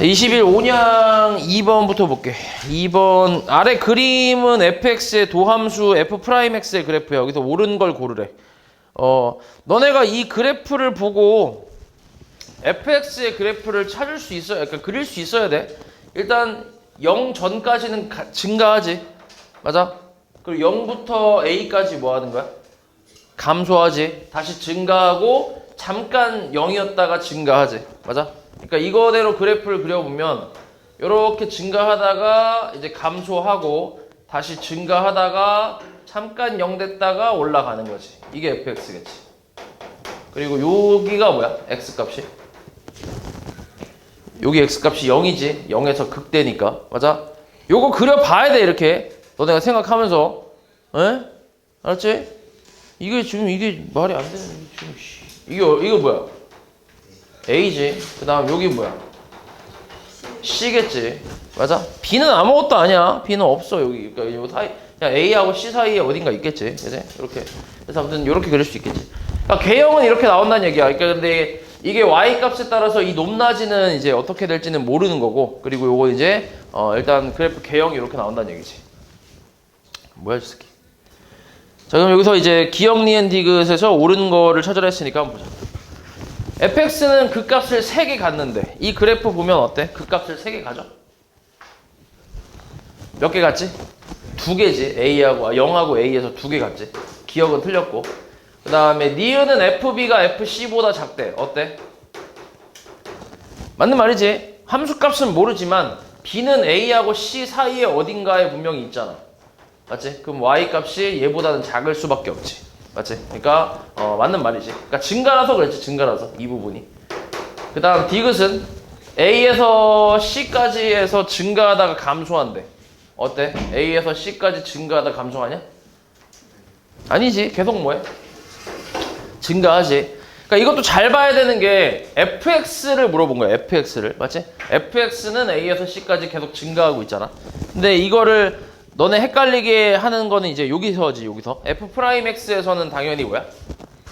21 온양 2번부터 볼게. 2번 아래 그림은 fx의 도함수 f'x의 그래프야. 여기서 옳은 걸 고르래. 너네가 이 그래프를 보고 fx의 그래프를 찾을 수 있어야, 그러니까 그릴 수 있어야 돼. 일단 0 전까지는 증가하지. 맞아? 그리고 0부터 a까지 뭐 하는 거야? 감소하지. 다시 증가하고 잠깐 0이었다가 증가하지. 맞아? 그러니까 이거대로 그래프를 그려보면 이렇게 증가하다가 이제 감소하고 다시 증가하다가 잠깐 0 됐다가 올라가는 거지. 이게 fx겠지. 그리고 여기가 뭐야? x값이. 여기 x값이 0이지. 0에서 극대니까. 맞아? 요거 그려봐야 돼. 이렇게 너네가 생각하면서. 에? 알았지? 이게 지금 이게 말이 안 되는 지금 이거 뭐야? A지. 그 다음 여기 뭐야? C겠지. 맞아? B는 아무것도 아니야. B는 없어 여기. 그러니까 요 사이 그냥 A하고 C 사이에 어딘가 있겠지. 그지? 이렇게. 그래서 아무튼 이렇게 그릴 수 있겠지. 그러니까 개형은 이렇게 나온다는 얘기야. 그러니까 근데 이게 Y 값에 따라서 이 높낮이는 이제 어떻게 될지는 모르는 거고. 그리고 요거 이제 일단 그래프 개형이 이렇게 나온다는 얘기지. 뭐야 이 새끼. 자 그럼 여기서 이제 기억 니은 디귿에서 옳은 거를 찾으라 했으니까 한번 보자. fx는 그 값을 3개 갔는데 이 그래프 보면 어때? 그 값을 3개 가죠? 몇 개 갔지? 2개지. A하고 0하고 A에서 2개 갔지. 기억은 틀렸고. 그 다음에 니은은 FB가 FC보다 작대. 어때? 맞는 말이지. 함수값은 모르지만 B는 A하고 C 사이에 어딘가에 분명히 있잖아. 맞지? 그럼 Y값이 얘보다는 작을 수밖에 없지. 맞지? 그러니까 맞는 말이지. 그러니까 증가라서 그랬지. 증가라서 이 부분이. 그 다음 디귿은 A에서 C까지 해서 증가하다가 감소한대. 어때? A에서 C까지 증가하다가 감소하냐? 아니지. 계속 뭐해? 증가하지. 그러니까 이것도 잘 봐야 되는 게 fx를 물어본 거야. fx를. 맞지? fx는 A에서 C까지 계속 증가하고 있잖아. 근데 이거를 너네 헷갈리게 하는 거는 이제 여기서지. 여기서 f'x에서는 당연히 뭐야?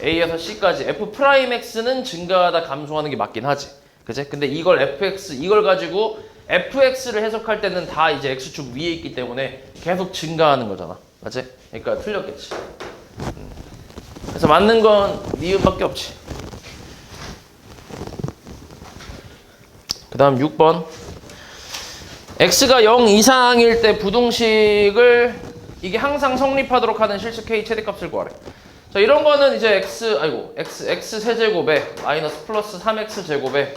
A에서 C까지 f'x는 증가하다 감소하는 게 맞긴 하지. 그치? 근데 이걸 fx 이걸 가지고 fx를 해석할 때는 다 이제 x축 위에 있기 때문에 계속 증가하는 거잖아. 맞지? 그러니까 틀렸겠지. 그래서 맞는 건 니은밖에 없지. 그 다음 6번. x가 0 이상일 때 부등식을 이게 항상 성립하도록 하는 실수 k 최대값을 구하래. 자, 이런 거는 이제 x 세제곱에 마이너스 플러스 3x 제곱에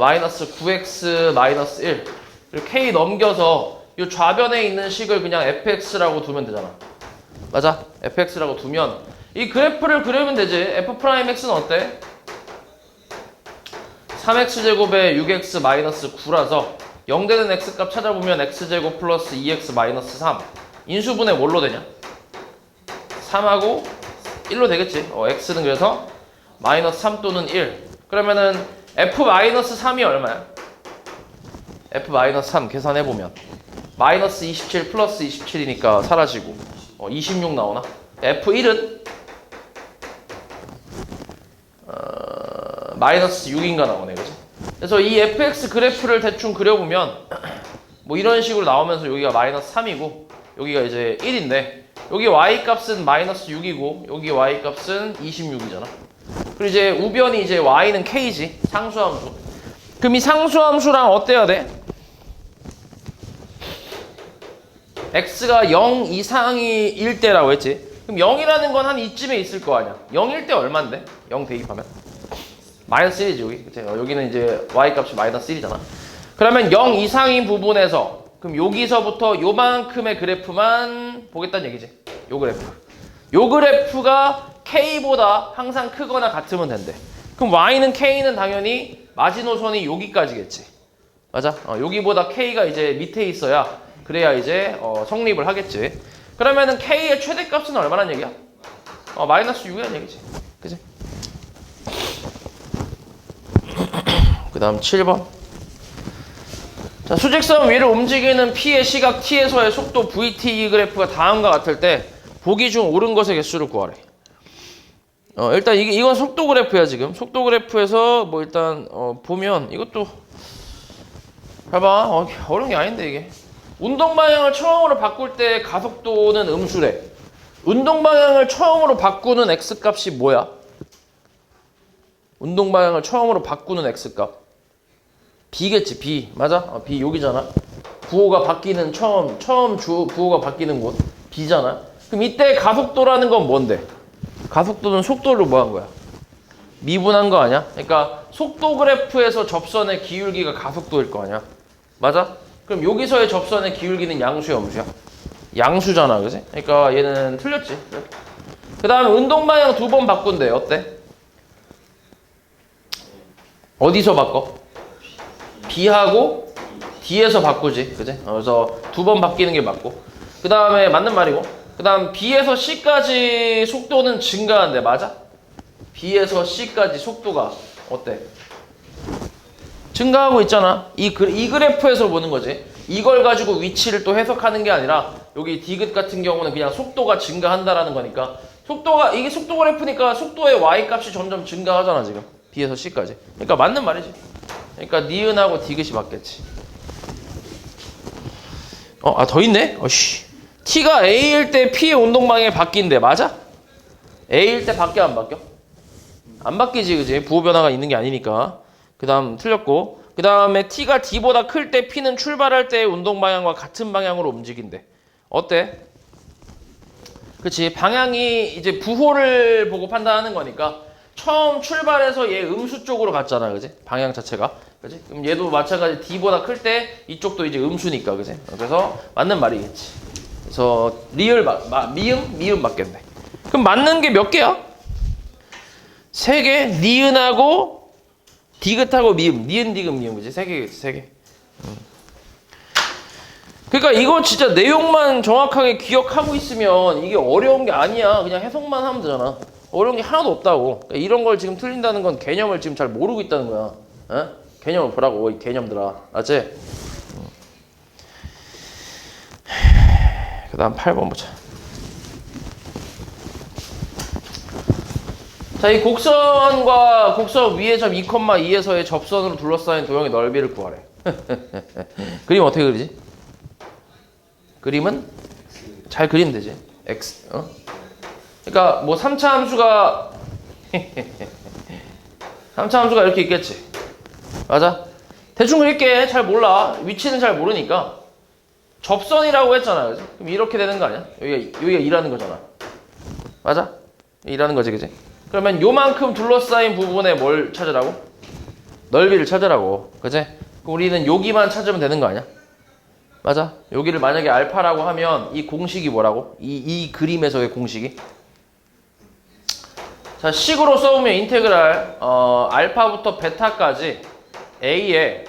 마이너스 9x 마이너스 1 그리고 k 넘겨서 이 좌변에 있는 식을 그냥 fx라고 두면 되잖아. 맞아? fx라고 두면 이 그래프를 그리면 되지. f'x는 어때? 3x 제곱에 6x 마이너스 9라서 0 되는 x값 찾아보면 x제곱 플러스 2x 마이너스 3 인수분해 뭘로 되냐? 3하고 1로 되겠지. x는 그래서 마이너스 3 또는 1 그러면은 f 마이너스 3이 얼마야? f 마이너스 3 계산해보면 마이너스 27 플러스 27이니까 사라지고 26 나오나? f1은 마이너스 6인가 나오네. 그지? 그래서 이 fx 그래프를 대충 그려보면 뭐 이런 식으로 나오면서 여기가 마이너스 3이고 여기가 이제 1인데 여기 y값은 마이너스 6이고 여기 y값은 26이잖아. 그리고 이제 우변이 이제 y는 k지. 상수함수. 그럼 이 상수함수랑 어때야 돼? x가 0 이상일 때라고 했지. 그럼 0이라는 건 한 이쯤에 있을 거 아니야. 0일 때 얼만데? 0 대입하면? 마이너스 1이지 여기. 그치? 여기는 이제 y값이 마이너스 1이잖아. 그러면 0 이상인 부분에서 그럼 여기서부터 요만큼의 그래프만 보겠다는 얘기지. 요 그래프. 요 그래프가 k보다 항상 크거나 같으면 된대. 그럼 y는 k는 당연히 마지노선이 여기까지겠지. 맞아? 여기보다 k가 이제 밑에 있어야 그래야 이제 성립을 하겠지. 그러면은 k의 최대값은 얼마란 얘기야? 마이너스 6이라는 얘기지. 그치? 그 다음 7번. 자, 수직선 위를 움직이는 P의 시각 T에서의 속도 VT 그래프가 다음과 같을 때 보기 중 옳은 것의 개수를 구하래. 일단 이건 속도 그래프야 지금. 속도 그래프에서 뭐 일단 보면 이것도 봐봐. 어려운 게 아닌데 이게. 운동 방향을 처음으로 바꿀 때 가속도는 음수래. 운동 방향을 처음으로 바꾸는 x값이 뭐야? 운동 방향을 처음으로 바꾸는 x값. b겠지, b. 맞아? b 여기잖아. 부호가 바뀌는 처음 부호가 바뀌는 곳 b잖아. 그럼 이때 가속도라는 건 뭔데? 가속도는 속도를 뭐 한 거야? 미분한 거 아니야? 그러니까 속도 그래프에서 접선의 기울기가 가속도일 거 아니야? 맞아? 그럼 여기서의 접선의 기울기는 양수야, 음수야? 양수잖아, 그지? 그러니까 얘는 틀렸지. 그 다음에 운동 방향 2번 바꾼대. 어때? 어디서 바꿔? B하고 D에서 바꾸지, 그지? 그래서 2번 바뀌는 게 맞고. 그 다음에 맞는 말이고. 그 다음 B에서 C까지 속도는 증가한대, 맞아? B에서 C까지 속도가 어때? 증가하고 있잖아. 이 그래프에서 보는 거지. 이걸 가지고 위치를 또 해석하는 게 아니라 여기 디귿 같은 경우는 그냥 속도가 증가한다라는 거니까 이게 속도 그래프니까 속도의 y 값이 점점 증가하잖아 지금. B에서 C까지. 그러니까 맞는 말이지. 그러니까 니은하고 디귿이 맞겠지. 더 있네? T가 A일 때 P의 운동 방향이 바뀐대. 맞아? A일 때 바뀌어 안 바뀌어? 안 바뀌지, 그지? 부호 변화가 있는 게 아니니까. 그 다음 틀렸고. 그 다음에 T가 D보다 클 때 P는 출발할 때의 운동 방향과 같은 방향으로 움직인대. 어때? 그치? 방향이 이제 부호를 보고 판단하는 거니까 처음 출발해서 얘 음수 쪽으로 갔잖아, 그지? 방향 자체가. 그지? 그럼 얘도 마찬가지 D보다 클 때 이쪽도 이제 음수니까, 그지? 그래서 맞는 말이겠지. 그래서 리을 미음 맞겠네. 그럼 맞는 게 몇 개야? 3개. 니은하고 디귿하고 미음. 니은 디귿 미음, 그지? 3개겠지, 3개. 그러니까 이거 진짜 내용만 정확하게 기억하고 있으면 이게 어려운 게 아니야. 그냥 해석만 하면 되잖아. 어려운 게 하나도 없다고. 그러니까 이런 걸 지금 틀린다는 건 개념을 지금 잘 모르고 있다는 거야. 어? 개념을 보라고, 이 개념들아. 알지? 그 다음 8번 보자. 자, 이 곡선과 곡선 위의 점 2,2에서의 접선으로 둘러싸인 도형의 넓이를 구하래. 그림 어떻게 그리지? 그림은 잘 그리면 되지. X. 그러니까 뭐 3차 함수가 3차 함수가 이렇게 있겠지. 맞아? 대충 그릴게. 잘 몰라. 위치는 잘 모르니까. 접선이라고 했잖아. 그치? 그럼 이렇게 되는 거 아니야? 여기가 2라는 거잖아. 맞아? 2라는 거지, 그지? 그러면 요만큼 둘러싸인 부분에 뭘 찾으라고? 넓이를 찾으라고. 그지? 그럼 우리는 여기만 찾으면 되는 거 아니야? 맞아? 여기를 만약에 알파라고 하면 이 공식이 뭐라고? 이 그림에서의 공식이? 자, 식으로 써보면 인테그랄 알파부터 베타까지 a의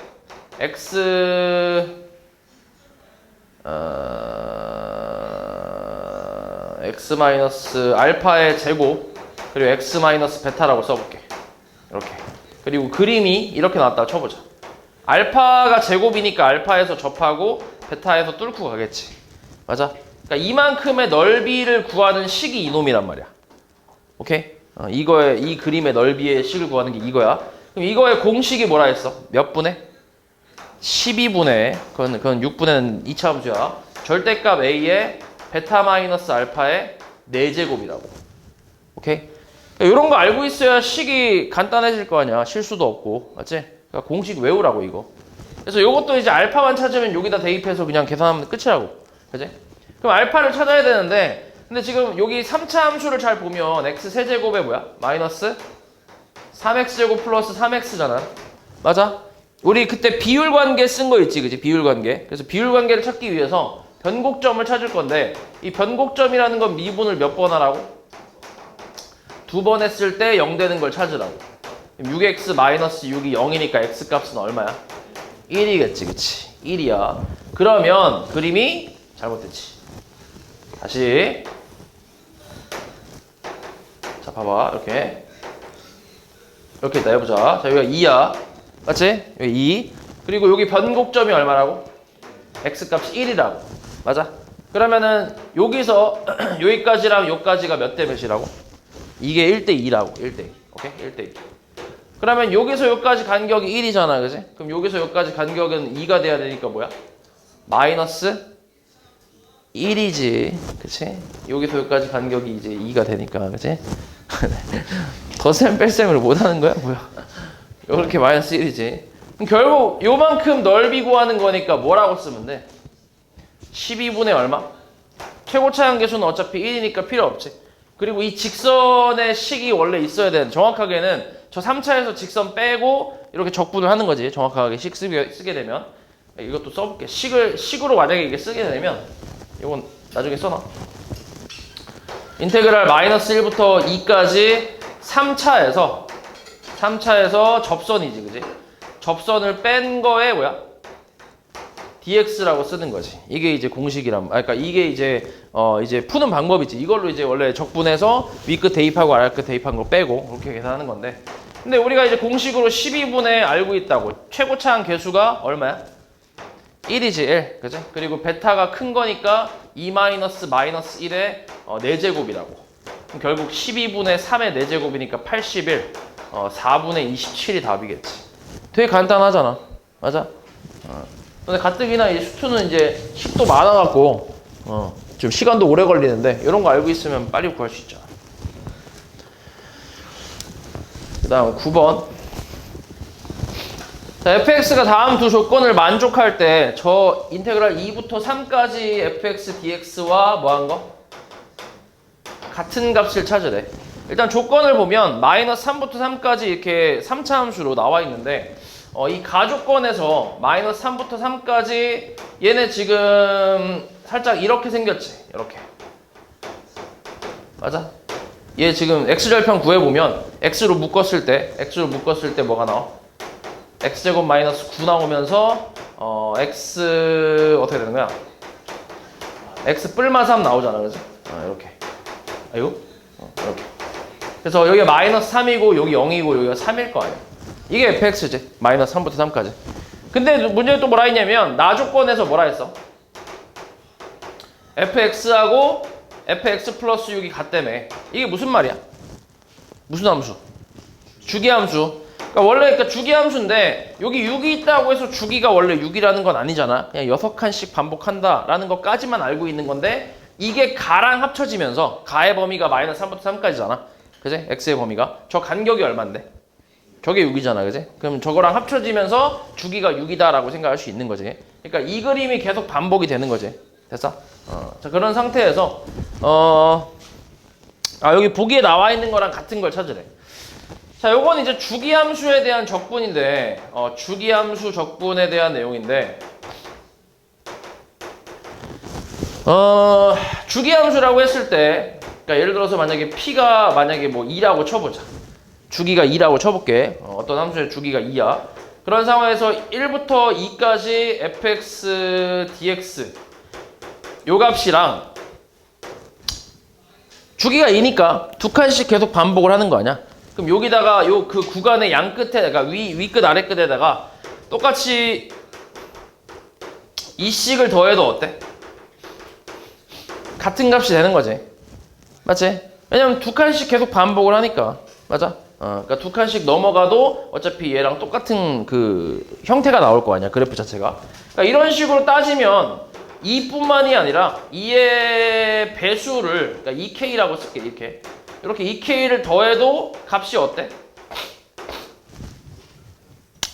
x x 마이너스 알파의 제곱 그리고 x 마이너스 베타라고 써볼게. 이렇게. 그리고 그림이 이렇게 나왔다고 쳐보자. 알파가 제곱이니까 알파에서 접하고 베타에서 뚫고 가겠지. 맞아? 그러니까 이만큼의 넓이를 구하는 식이 이놈이란 말이야. 오케이? 이 그림의 넓이의 식을 구하는 게 이거야. 그럼 이거의 공식이 뭐라 했어? 몇 분의? 12분의, 그건 6분의 2차 함수야. 절대값 a의 베타 마이너스 알파의 4제곱이라고. 오케이? 그러니까 이런 거 알고 있어야 식이 간단해질 거 아니야. 실수도 없고. 맞지? 그러니까 공식 외우라고, 이거. 그래서 이것도 이제 알파만 찾으면 여기다 대입해서 그냥 계산하면 끝이라고. 그지? 그럼 알파를 찾아야 되는데, 근데 지금 여기 3차 함수를 잘 보면 x 세제곱에 뭐야? 마이너스 3x제곱 플러스 3x잖아. 맞아? 우리 그때 비율 관계 쓴 거 있지, 그지? 비율 관계. 그래서 비율 관계를 찾기 위해서 변곡점을 찾을 건데, 이 변곡점이라는 건 미분을 몇 번 하라고? 2번 했을 때 0 되는 걸 찾으라고. 6x 마이너스 6이 0이니까 x 값은 얼마야? 1이겠지, 그치? 1이야. 그러면 그림이 잘못됐지. 다시. 자, 봐봐. 이렇게 있다 해보자. 자, 여기가 2야. 맞지? 여기 2. 그리고 여기 변곡점이 얼마라고? x 값이 1이라고. 맞아? 그러면은 여기서 여기까지랑 여기까지가 몇 대 몇이라고? 이게 1대 2라고. 1대 2. 오케이? 1대 2. 그러면 여기서 여기까지 간격이 1이잖아, 그지? 그럼 여기서 여기까지 간격은 2가 돼야 되니까 뭐야? 마이너스 1이지, 그치? 여기서 여기까지 간격이 이제 2가 되니까, 그치? 덧셈 뺄셈을 못하는 거야? 뭐야? 이렇게 마이너스 1이지. 그럼 결국 요만큼 넓이 구하는 거니까 뭐라고 쓰면 돼? 12분의 얼마? 최고차 한계수는 어차피 1이니까 필요 없지. 그리고 이 직선의 식이 원래 있어야 되는, 정확하게는 저 3차에서 직선 빼고 이렇게 적분을 하는 거지. 정확하게 식 쓰게 되면. 이것도 써볼게. 식으로 만약에 이게 쓰게 되면 이건 나중에 써놔. 인테그랄 마이너스 1부터 2까지 3차에서 접선이지, 그지? 접선을 뺀 거에 뭐야? dx라고 쓰는 거지. 이게 이제 공식이란, 그러니까 이게 이제 이제 푸는 방법이지. 이걸로 이제 원래 적분해서 위끝 대입하고 아래끝 대입한 거 빼고 그렇게 계산하는 건데. 근데 우리가 이제 공식으로 12분의 알고 있다고. 최고차항 계수가 얼마야? 1이지, 1. 그지? 그리고 베타가 큰 거니까 2 마이너스 1의 4제곱이라고. 그럼 결국 12분의 3의 4제곱이니까 81. 4분의 27이 답이겠지. 되게 간단하잖아. 맞아? 근데 가뜩이나 이 수투는 이제 식도 많아갖고 좀 시간도 오래 걸리는데 이런 거 알고 있으면 빨리 구할 수 있잖아. 그 다음 9번. 자, fx가 다음 두 조건을 만족할 때 저 인테그랄 2부터 3까지 fx dx와 뭐한 거? 같은 값을 찾으래. 일단 조건을 보면 마이너스 3부터 3까지 이렇게 3차 함수로 나와 있는데 이 가조건에서 마이너스 3부터 3까지 얘네 지금 살짝 이렇게 생겼지. 이렇게. 맞아? 얘 지금 x절편 구해보면 x로 묶었을 때 뭐가 나와? x제곱 마이너스 9 나오면서 x 어떻게 되는 거야? x 뿔마 3 나오잖아. 그죠? 이렇게. 아이고. 이렇게. 그래서 여기가 마이너스 3이고 여기 0이고 여기가 3일 거 아니야. 이게 fx지. 마이너스 3부터 3까지. 근데 문제는 또 뭐라 했냐면 나 조건에서 뭐라 했어? fx하고 fx 플러스 6이 같다며. 이게 무슨 말이야? 무슨 함수? 주기함수. 그러니까 주기함수인데 여기 6이 있다고 해서 주기가 원래 6이라는 건 아니잖아. 그냥 6칸씩 반복한다라는 것까지만 알고 있는 건데 이게 가랑 합쳐지면서 가의 범위가 마이너스 3부터 3까지잖아. 그지? x의 범위가. 저 간격이 얼만데? 저게 6이잖아. 그지? 그럼 저거랑 합쳐지면서 주기가 6이다라고 생각할 수 있는 거지. 그러니까 이 그림이 계속 반복이 되는 거지. 됐어? 자, 그런 상태에서 여기 보기에 나와 있는 거랑 같은 걸 찾으래. 자, 요건 이제 주기함수에 대한 적분인데 주기함수 적분에 대한 내용인데 주기함수라고 했을 때 그러니까 예를 들어서 만약에 p가 만약에 뭐 2라고 쳐보자. 주기가 2라고 쳐볼게. 어떤 함수의 주기가 2야. 그런 상황에서 1부터 2까지 fx dx 요 값이랑 주기가 2니까 두 칸씩 계속 반복을 하는 거 아니야? 그럼 여기다가 요 그 구간의 양 끝에다가 위끝 아래 끝에다가 똑같이 2씩을 더해도 어때? 같은 값이 되는 거지. 맞지? 왜냐면 두 칸씩 계속 반복을 하니까. 맞아? 그러니까 두 칸씩 넘어가도 어차피 얘랑 똑같은 그 형태가 나올 거 아니야. 그래프 자체가. 그러니까 이런 식으로 따지면 2뿐만이 아니라 2의 배수를 그러니까 2k라고 쓸게. 이렇게 2k를 더해도 값이 어때?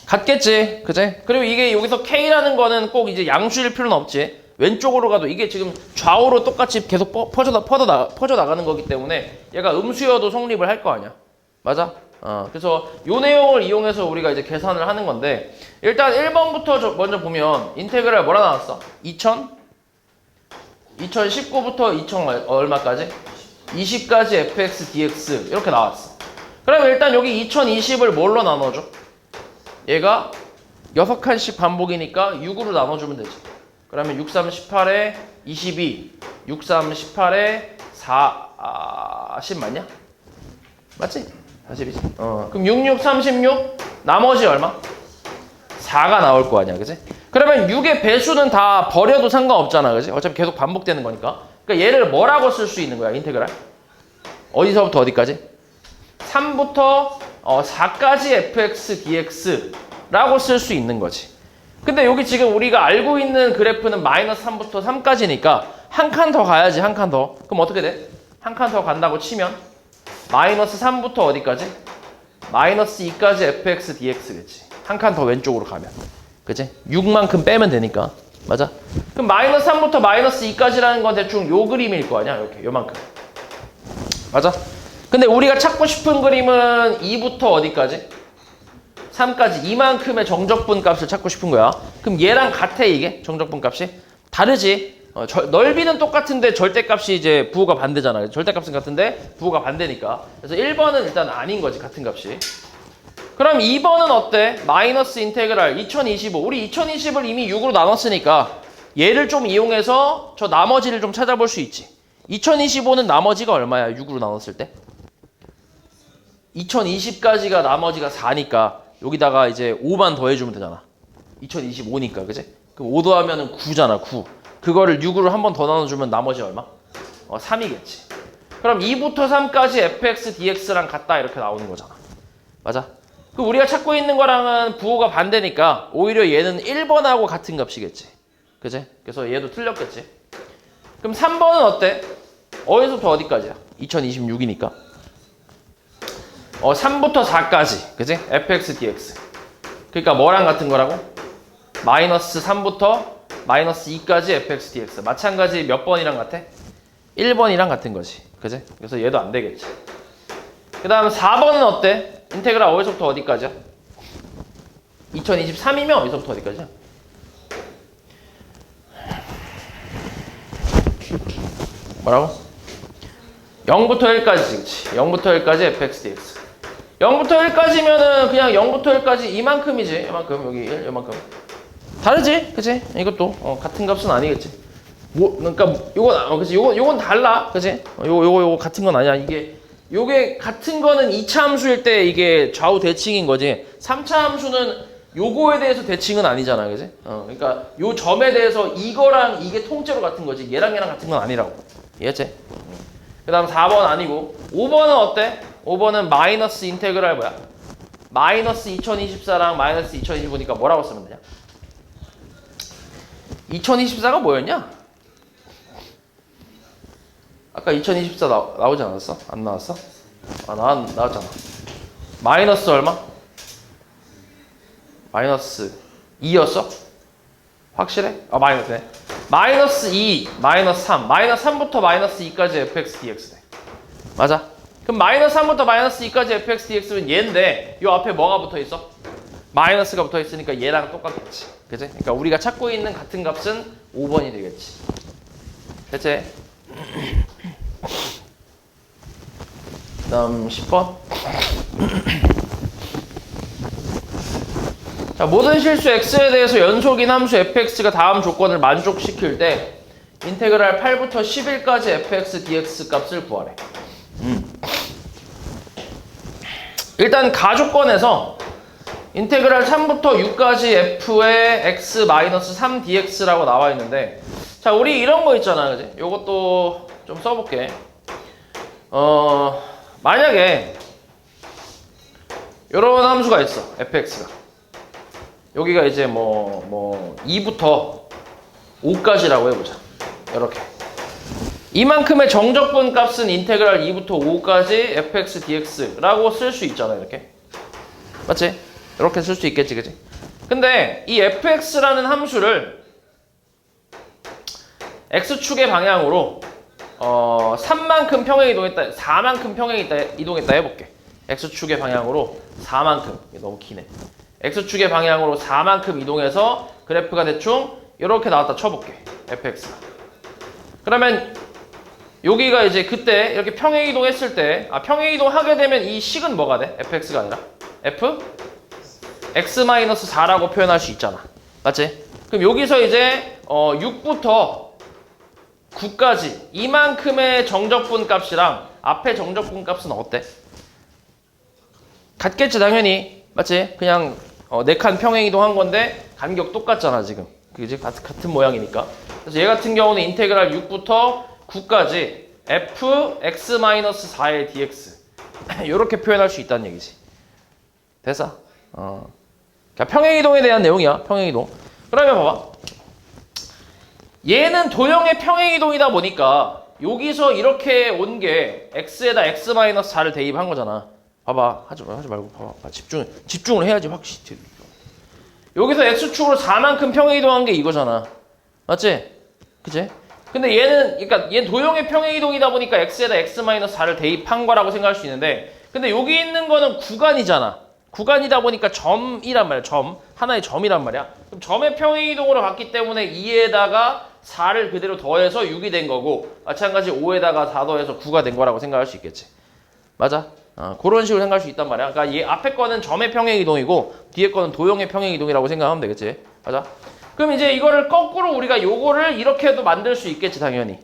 같겠지. 그치? 그리고 이게 여기서 k라는 거는 꼭 이제 양수일 필요는 없지. 왼쪽으로 가도 이게 지금 좌우로 똑같이 계속 퍼져 나가는 거기 때문에 얘가 음수여도 성립을 할 거 아니야. 맞아? 그래서 요 내용을 이용해서 우리가 이제 계산을 하는 건데 일단 1번부터 먼저 보면 인테그랄 뭐라 나왔어? 2019부터 2000 얼마까지? 20까지 fx dx 이렇게 나왔어. 그러면 일단 여기 2020을 뭘로 나눠줘? 얘가 6칸씩 반복이니까 6으로 나눠주면 되지. 그러면 6, 3, 18에 22, 6, 3, 18에 40 맞냐? 맞지? 40이지. 그럼 6, 6, 36 나머지 얼마? 4가 나올 거 아니야, 그지? 그러면 6의 배수는 다 버려도 상관없잖아, 그지? 어차피 계속 반복되는 거니까. 그러니까 얘를 뭐라고 쓸 수 있는 거야, 인테그랄? 어디서부터 어디까지? 3부터 4까지 fx dx라고 쓸 수 있는 거지. 근데 여기 지금 우리가 알고 있는 그래프는 마이너스 3부터 3까지니까 한 칸 더 가야지, 한 칸 더. 그럼 어떻게 돼? 한 칸 더 간다고 치면 마이너스 3부터 어디까지? 마이너스 2까지 fx dx겠지. 한 칸 더 왼쪽으로 가면. 그치? 6만큼 빼면 되니까. 맞아? 그럼 마이너스 3부터 마이너스 2까지라는 건 대충 요 그림일 거 아니야? 이렇게, 요만큼. 맞아? 근데 우리가 찾고 싶은 그림은 2부터 어디까지? 3까지 이만큼의 정적분 값을 찾고 싶은 거야. 그럼 얘랑 같아 이게? 정적분 값이? 다르지? 넓이는 똑같은데 절대값이 이제 부호가 반대잖아. 절대값은 같은데 부호가 반대니까. 그래서 1번은 일단 아닌 거지, 같은 값이. 그럼 2번은 어때? 마이너스 인테그랄 2025. 우리 2020을 이미 6으로 나눴으니까 얘를 좀 이용해서 저 나머지를 좀 찾아볼 수 있지. 2025는 나머지가 얼마야? 6으로 나눴을 때? 2020까지가 나머지가 4니까 여기다가 이제 5만 더해주면 되잖아. 2025니까, 그지? 그럼 5 더하면 9잖아, 9. 그거를 6으로 한 번 더 나눠주면 나머지 얼마? 3이겠지. 그럼 2부터 3까지 fx dx랑 같다 이렇게 나오는 거잖아. 맞아? 그 우리가 찾고 있는 거랑은 부호가 반대니까 오히려 얘는 1번하고 같은 값이겠지. 그지? 그래서 얘도 틀렸겠지. 그럼 3번은 어때? 어디서부터 어디까지야? 2026이니까. 3부터 4까지. 그지? fx dx. 그러니까 뭐랑 같은 거라고? 마이너스 3부터 마이너스 2까지 fx dx. 마찬가지 몇 번이랑 같아? 1번이랑 같은 거지. 그지? 그래서 얘도 안 되겠지. 그 다음 4번은 어때? 인테그랄 어디서부터 어디까지야? 2023이면 어디서부터 어디까지야? 뭐라고? 0부터 1까지, 그치? 0부터 1까지 fx dx. 0부터 1까지면은 그냥 0부터 1까지 이만큼이지. 이만큼, 여기 1, 이만큼. 다르지? 그치? 이것도 같은 값은 아니겠지. 그러니까 요건 그치? 요건 달라. 그치? 요거 같은 건 아니야. 요게 같은 거는 2차 함수일 때 이게 좌우 대칭인 거지. 3차 함수는 요거에 대해서 대칭은 아니잖아. 그치? 그러니까 요 점에 대해서 이거랑 이게 통째로 같은 거지. 얘랑 같은 건 아니라고. 이해했지? 그 다음 4번 아니고 5번은 어때? 5번은 마이너스 인테그랄 뭐야? 마이너스 2024랑 마이너스 2025니까 뭐라고 쓰면 되냐? 2024가 뭐였냐? 아까 2024 나오지 않았어? 안 나왔어? 나왔잖아. 마이너스 얼마? 마이너스 2였어? 확실해? 마이너스네. 마이너스 2, 마이너스 3. 마이너스 3부터 마이너스 2까지 fx dx 돼. 맞아? 그럼 마이너스 3부터 마이너스 2까지 fx dx면 얘인데 요 앞에 뭐가 붙어 있어? 마이너스가 붙어 있으니까 얘랑 똑같겠지. 그치? 그러니까 우리가 찾고 있는 같은 값은 5번이 되겠지. 됐지? 그 다음 10번. 자, 모든 실수 x에 대해서 연속인 함수 fx가 다음 조건을 만족시킬 때 인테그랄 8부터 11까지 fx dx 값을 구하래. 일단 가조건에서 인테그랄 3부터 6까지 f의 x-3 dx라고 나와 있는데, 자, 우리 이런 거 있잖아, 그지? 요것도 좀 써볼게. 만약에 요런 함수가 있어, fx가. 여기가 이제 2부터 5까지라고 해보자. 이렇게. 이만큼의 정적분 값은 인테그랄 2부터 5까지 fx dx라고 쓸 수 있잖아, 이렇게. 맞지? 이렇게 쓸 수 있겠지, 그치? 근데 이 fx라는 함수를 x축의 방향으로 3만큼 평행 이동했다, 4만큼 평행 이동했다 해볼게. x축의 방향으로 4만큼. 너무 기네. x축의 방향으로 4만큼 이동해서 그래프가 대충 이렇게 나왔다 쳐볼게. fx가. 그러면 여기가 이제 그때 이렇게 평행 이동했을 때, 평행 이동하게 되면 이 식은 뭐가 돼? fx가 아니라 f? x-4라고 표현할 수 있잖아. 맞지? 그럼 여기서 이제 6부터 9까지 이만큼의 정적분 값이랑 앞에 정적분 값은 어때? 같겠지, 당연히. 맞지? 그냥 4칸 평행 이동한 건데 간격 똑같잖아, 지금. 그지? 같은 모양이니까. 그래서 얘 같은 경우는 인테그랄 6부터 9까지 f x-4의 dx 이렇게 표현할 수 있다는 얘기지. 됐어? 그러니까 평행이동에 대한 내용이야. 평행이동. 그러면 봐봐. 얘는 도형의 평행이동이다 보니까 여기서 이렇게 온 게 x에다 x-4를 대입한 거잖아. 봐봐. 하지 말고 봐봐. 집중을 해야지 확실히. 여기서 x축으로 4만큼 평행이동한 게 이거잖아. 맞지? 그치? 근데 얘는 도형의 평행이동이다 보니까 x에다 x-4를 대입한 거라고 생각할 수 있는데, 근데 여기 있는 거는 구간이잖아. 구간이다 보니까 점이란 말이야. 하나의 점이란 말이야. 그럼 점의 평행이동으로 갔기 때문에 2에다가 4를 그대로 더해서 6이 된 거고, 마찬가지 5에다가 4 더해서 9가 된 거라고 생각할 수 있겠지. 맞아? 그런 식으로 생각할 수 있단 말이야. 그러니까 얘 앞에 거는 점의 평행이동이고 뒤에 거는 도형의 평행이동이라고 생각하면 되겠지. 맞아? 그럼 이제 이거를 거꾸로 우리가 요거를 이렇게도 만들 수 있겠지, 당연히.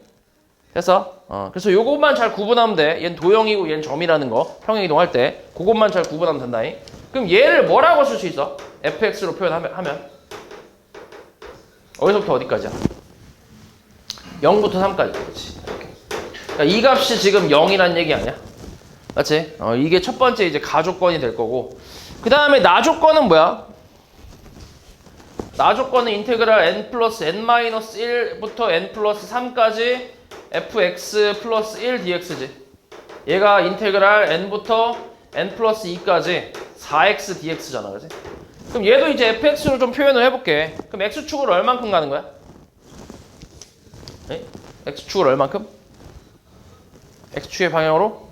됐어? 그래서 요것만 잘 구분하면 돼. 얘는 도형이고 얘는 점이라는 거. 평행이동 할 때. 그것만 잘 구분하면 된다잉. 그럼 얘를 뭐라고 쓸 수 있어? fx로 표현하면? 어디서부터 어디까지야? 0부터 3까지. 그렇지. 그러니까 이 값이 지금 0이란 얘기 아니야? 맞지? 이게 첫 번째 이제 가조건이 될 거고. 그 다음에 나조건은 뭐야? 나조건은 인테그랄 n 플러스 n-1부터 n 플러스 3까지 fx 플러스 1 dx지. 얘가 인테그랄 n부터 n 플러스 2까지 4x dx잖아. 그지? 그럼 얘도 이제 fx로 좀 표현을 해볼게. 그럼 x축으로 얼만큼 가는 거야? 네? x축으로 얼만큼? x축의 방향으로?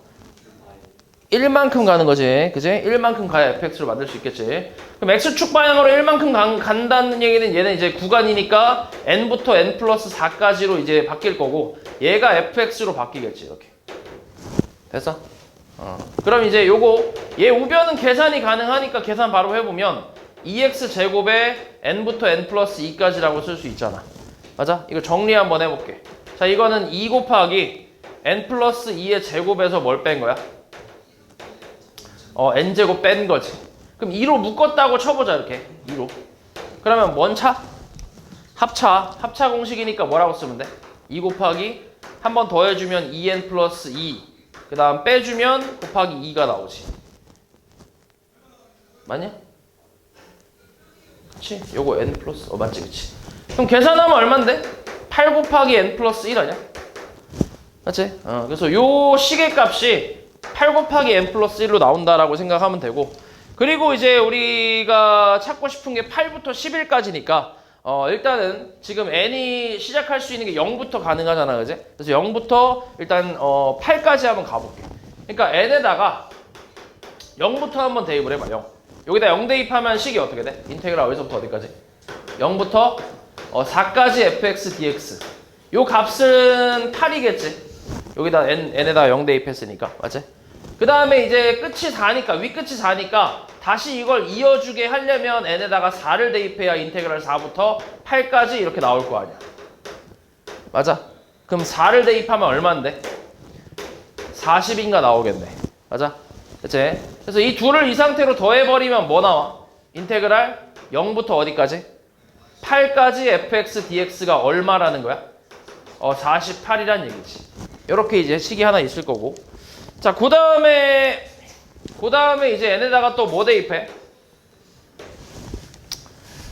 1만큼 가는 거지. 그지? 1만큼 가야 fx로 만들 수 있겠지. 그럼 x축 방향으로 1만큼 간다는 얘기는 얘는 이제 구간이니까 n부터 n 플러스 4까지로 이제 바뀔 거고, 얘가 fx로 바뀌겠지. 이렇게. 됐어? 그럼 이제 요거 얘 우변은 계산이 가능하니까 계산 바로 해보면 2x 제곱에 n부터 n 플러스 2까지라고 쓸 수 있잖아. 맞아? 이거 정리 한번 해볼게. 자, 이거는 2 곱하기 n 플러스 2의 제곱에서 뭘 뺀 거야? n제곱 뺀 거지. 그럼 2로 묶었다고 쳐보자. 이렇게 2로. 그러면 뭔 차? 합차 공식이니까 뭐라고 쓰면 돼? 2 곱하기 한 번 더해주면 2n 플러스 2, 그 다음 빼주면 곱하기 2가 나오지. 맞냐? 그치? 요거 n 플러스 맞지? 그치? 그럼 계산하면 얼만데? 8 곱하기 n 플러스 1 아니야? 맞지? 그래서 요 시계값이 8 곱하기 n 플러스 1로 나온다라고 생각하면 되고, 그리고 이제 우리가 찾고 싶은 게 8부터 11까지니까 일단은 지금 n이 시작할 수 있는 게 0부터 가능하잖아. 그지? 그래서 0부터 일단 8까지 한번 가볼게. 그러니까 n에다가 0부터 한번 대입을 해봐. 0. 여기다 0 대입하면 식이 어떻게 돼? 인테그랄 어디서부터 어디까지? 0부터 4까지 fx dx. 요 값은 8이겠지. 여기다 n에다 0 대입했으니까. 맞지? 그 다음에 이제 끝이 4니까, 윗끝이 4니까 다시 이걸 이어주게 하려면 n에다가 4를 대입해야 인테그랄 4부터 8까지 이렇게 나올 거 아니야. 맞아? 그럼 4를 대입하면 얼마인데? 40인가 나오겠네. 맞아? 그치? 그래서 이 둘을 이 상태로 더해버리면 뭐 나와? 인테그랄 0부터 어디까지? 8까지 fx dx가 얼마라는 거야? 48이란 얘기지. 이렇게 이제 식이 하나 있을 거고. 자, 그 다음에 이제 n에다가 또 뭐 대입해?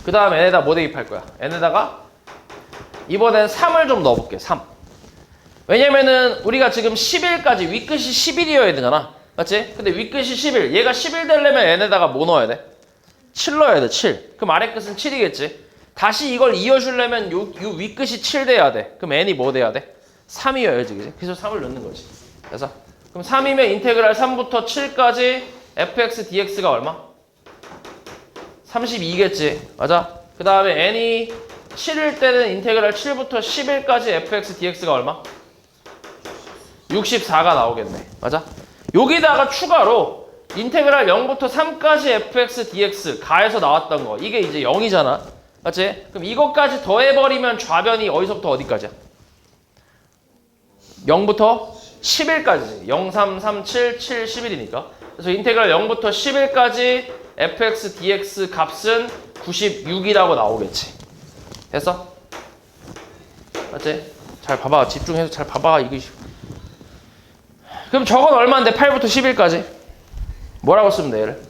그 다음에 n에다 뭐 대입할 거야? n에다가 이번엔 3을 좀 넣어볼게. 3. 왜냐면은 우리가 지금 11까지 윗끝이 11이어야 되잖아. 맞지? 근데 윗끝이 11. 얘가 11 되려면 n에다가 뭐 넣어야 돼? 7 넣어야 돼. 7. 그럼 아래끝은 7이겠지. 다시 이걸 이어주려면 요 윗끝이 7 돼야 돼. 그럼 n이 뭐 돼야 돼? 3이어야지. 그지? 그래서 3을 넣는 거지. 그래서 그럼 3이면 인테그랄 3부터 7까지 fx dx가 얼마? 32겠지. 맞아? 그 다음에 n이 7일 때는 인테그랄 7부터 11까지 fx dx가 얼마? 64가 나오겠네. 맞아? 여기다가 추가로 인테그랄 0부터 3까지 fx dx 가에서 나왔던 거, 이게 이제 0이잖아. 맞지? 그럼 이것까지 더해버리면 좌변이 어디서부터 어디까지야? 0부터 11까지. 0, 3, 3, 7, 7, 11이니까. 그래서 인테그랄 0부터 11까지 fx dx 값은 96이라고 나오겠지. 됐어? 맞지? 잘 봐봐. 집중해서 잘 봐봐. 이거. 그럼 저건 얼마인데? 8부터 11까지. 뭐라고 쓰면 돼, 얘를?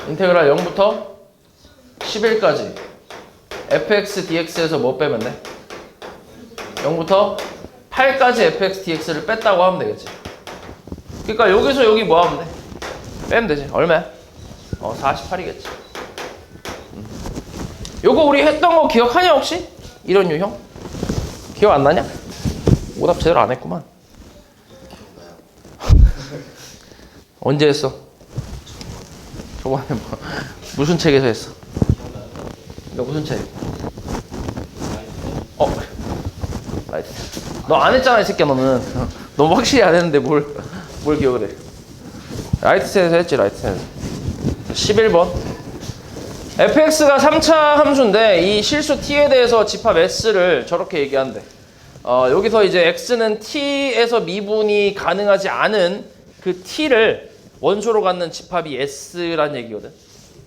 인테그랄 0부터 11까지 fx dx에서 뭐 빼면 돼? 0부터 8까지 fx dx를 뺐다고 하면 되겠지. 그러니까 여기서 여기 뭐 하면 돼? 빼면 되지. 얼마야? 48이겠지. 요거 우리 했던 거 기억하냐 혹시? 이런 유형? 기억 안 나냐? 오답 제대로 안 했구만. 언제 했어? 저번에 뭐 무슨 책에서 했어? 너 무슨 책? 라이트. 너 안 했잖아 이 새끼야 너는. 너무 확실히 안 했는데 뭘 기억을 해. 라이트센에서 했지 라이트센에서. 11번. fx가 3차 함수인데 이 실수 t에 대해서 집합 s를 저렇게 얘기한대. 여기서 이제 x는 t에서 미분이 가능하지 않은 그 t를 원소로 갖는 집합이 s란 얘기거든.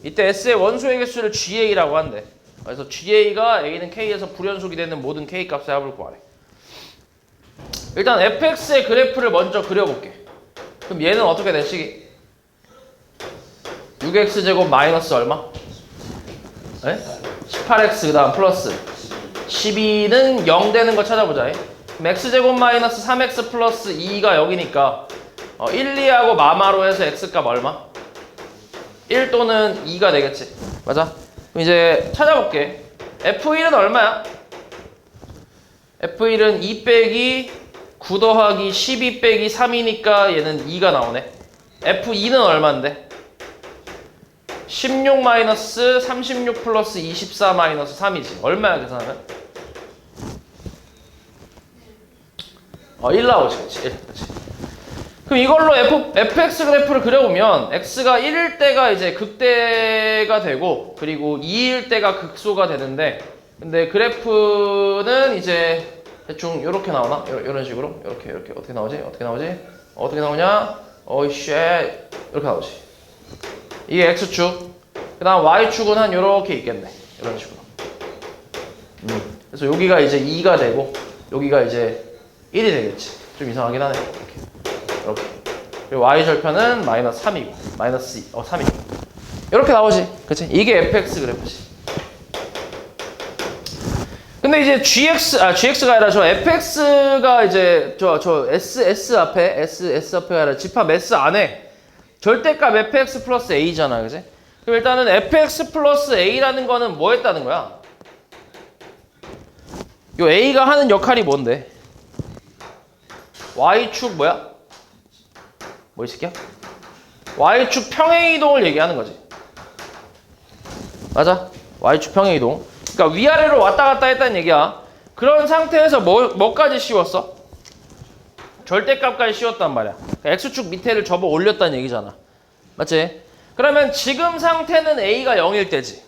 이때 s의 원소의 개수를 ga라고 한대. 그래서 ga가 a는 k에서 불연속이 되는 모든 k 값의 합을 구하래. 일단 fx의 그래프를 먼저 그려볼게. 그럼 얘는 어떻게 돼? 식이 6x제곱 마이너스 얼마? 네? 18x 그 다음 플러스 12는 0 되는 거 찾아보자. 그럼 x제곱 마이너스 3x 플러스 2가 0이니까 1, 2하고 마마로 해서 x값 얼마? 1 또는 2가 되겠지. 맞아? 그럼 이제 찾아볼게. f1은 얼마야? f1은 2 빼기 9 더하기 12 빼기 3이니까 얘는 2가 나오네. f2는 얼마인데? 16 마이너스 36 플러스 24 마이너스 3이지. 얼마야 계산하면? 1 나오지. 그치? 1. 그치? 그럼 이걸로 fx 그래프를 그려보면 x가 1일 때가 이제 극대가 되고 그리고 2일 때가 극소가 되는데 근데 그래프는 이제 대충 이렇게 나오나? 이런 식으로? 이렇게 어떻게 나오지? 어떻게 나오냐? 쉣 이렇게 나오지. 이게 x축. 그 다음 y축은 한 요렇게 있겠네. 이런 식으로. 그래서 여기가 이제 2가 되고 여기가 이제 1이 되겠지. 좀 이상하긴 하네. 이렇게. 그리고 y절편은 마이너스 3이고 마이너스 3이고 이렇게 나오지. 그치? 이게 fx 그래프지. 근데 이제 gx가 아니라 저 fx가 이제 저 s 앞에 아니라 집합 s 안에 절대값 fx 플러스 a잖아. 그지? 그럼 일단은 fx 플러스 a라는 거는 뭐 했다는 거야? 요 a가 하는 역할이 뭔데? y축 뭐야? 뭐 이 새끼야? y축 평행이동을 얘기하는 거지. 맞아? y축 평행이동. 그러니까 위아래로 왔다 갔다 했다는 얘기야. 그런 상태에서 뭐까지 씌웠어? 절대값까지 씌웠단 말이야. 그러니까 x축 밑에를 접어 올렸다는 얘기잖아. 맞지? 그러면 지금 상태는 a가 0일 때지.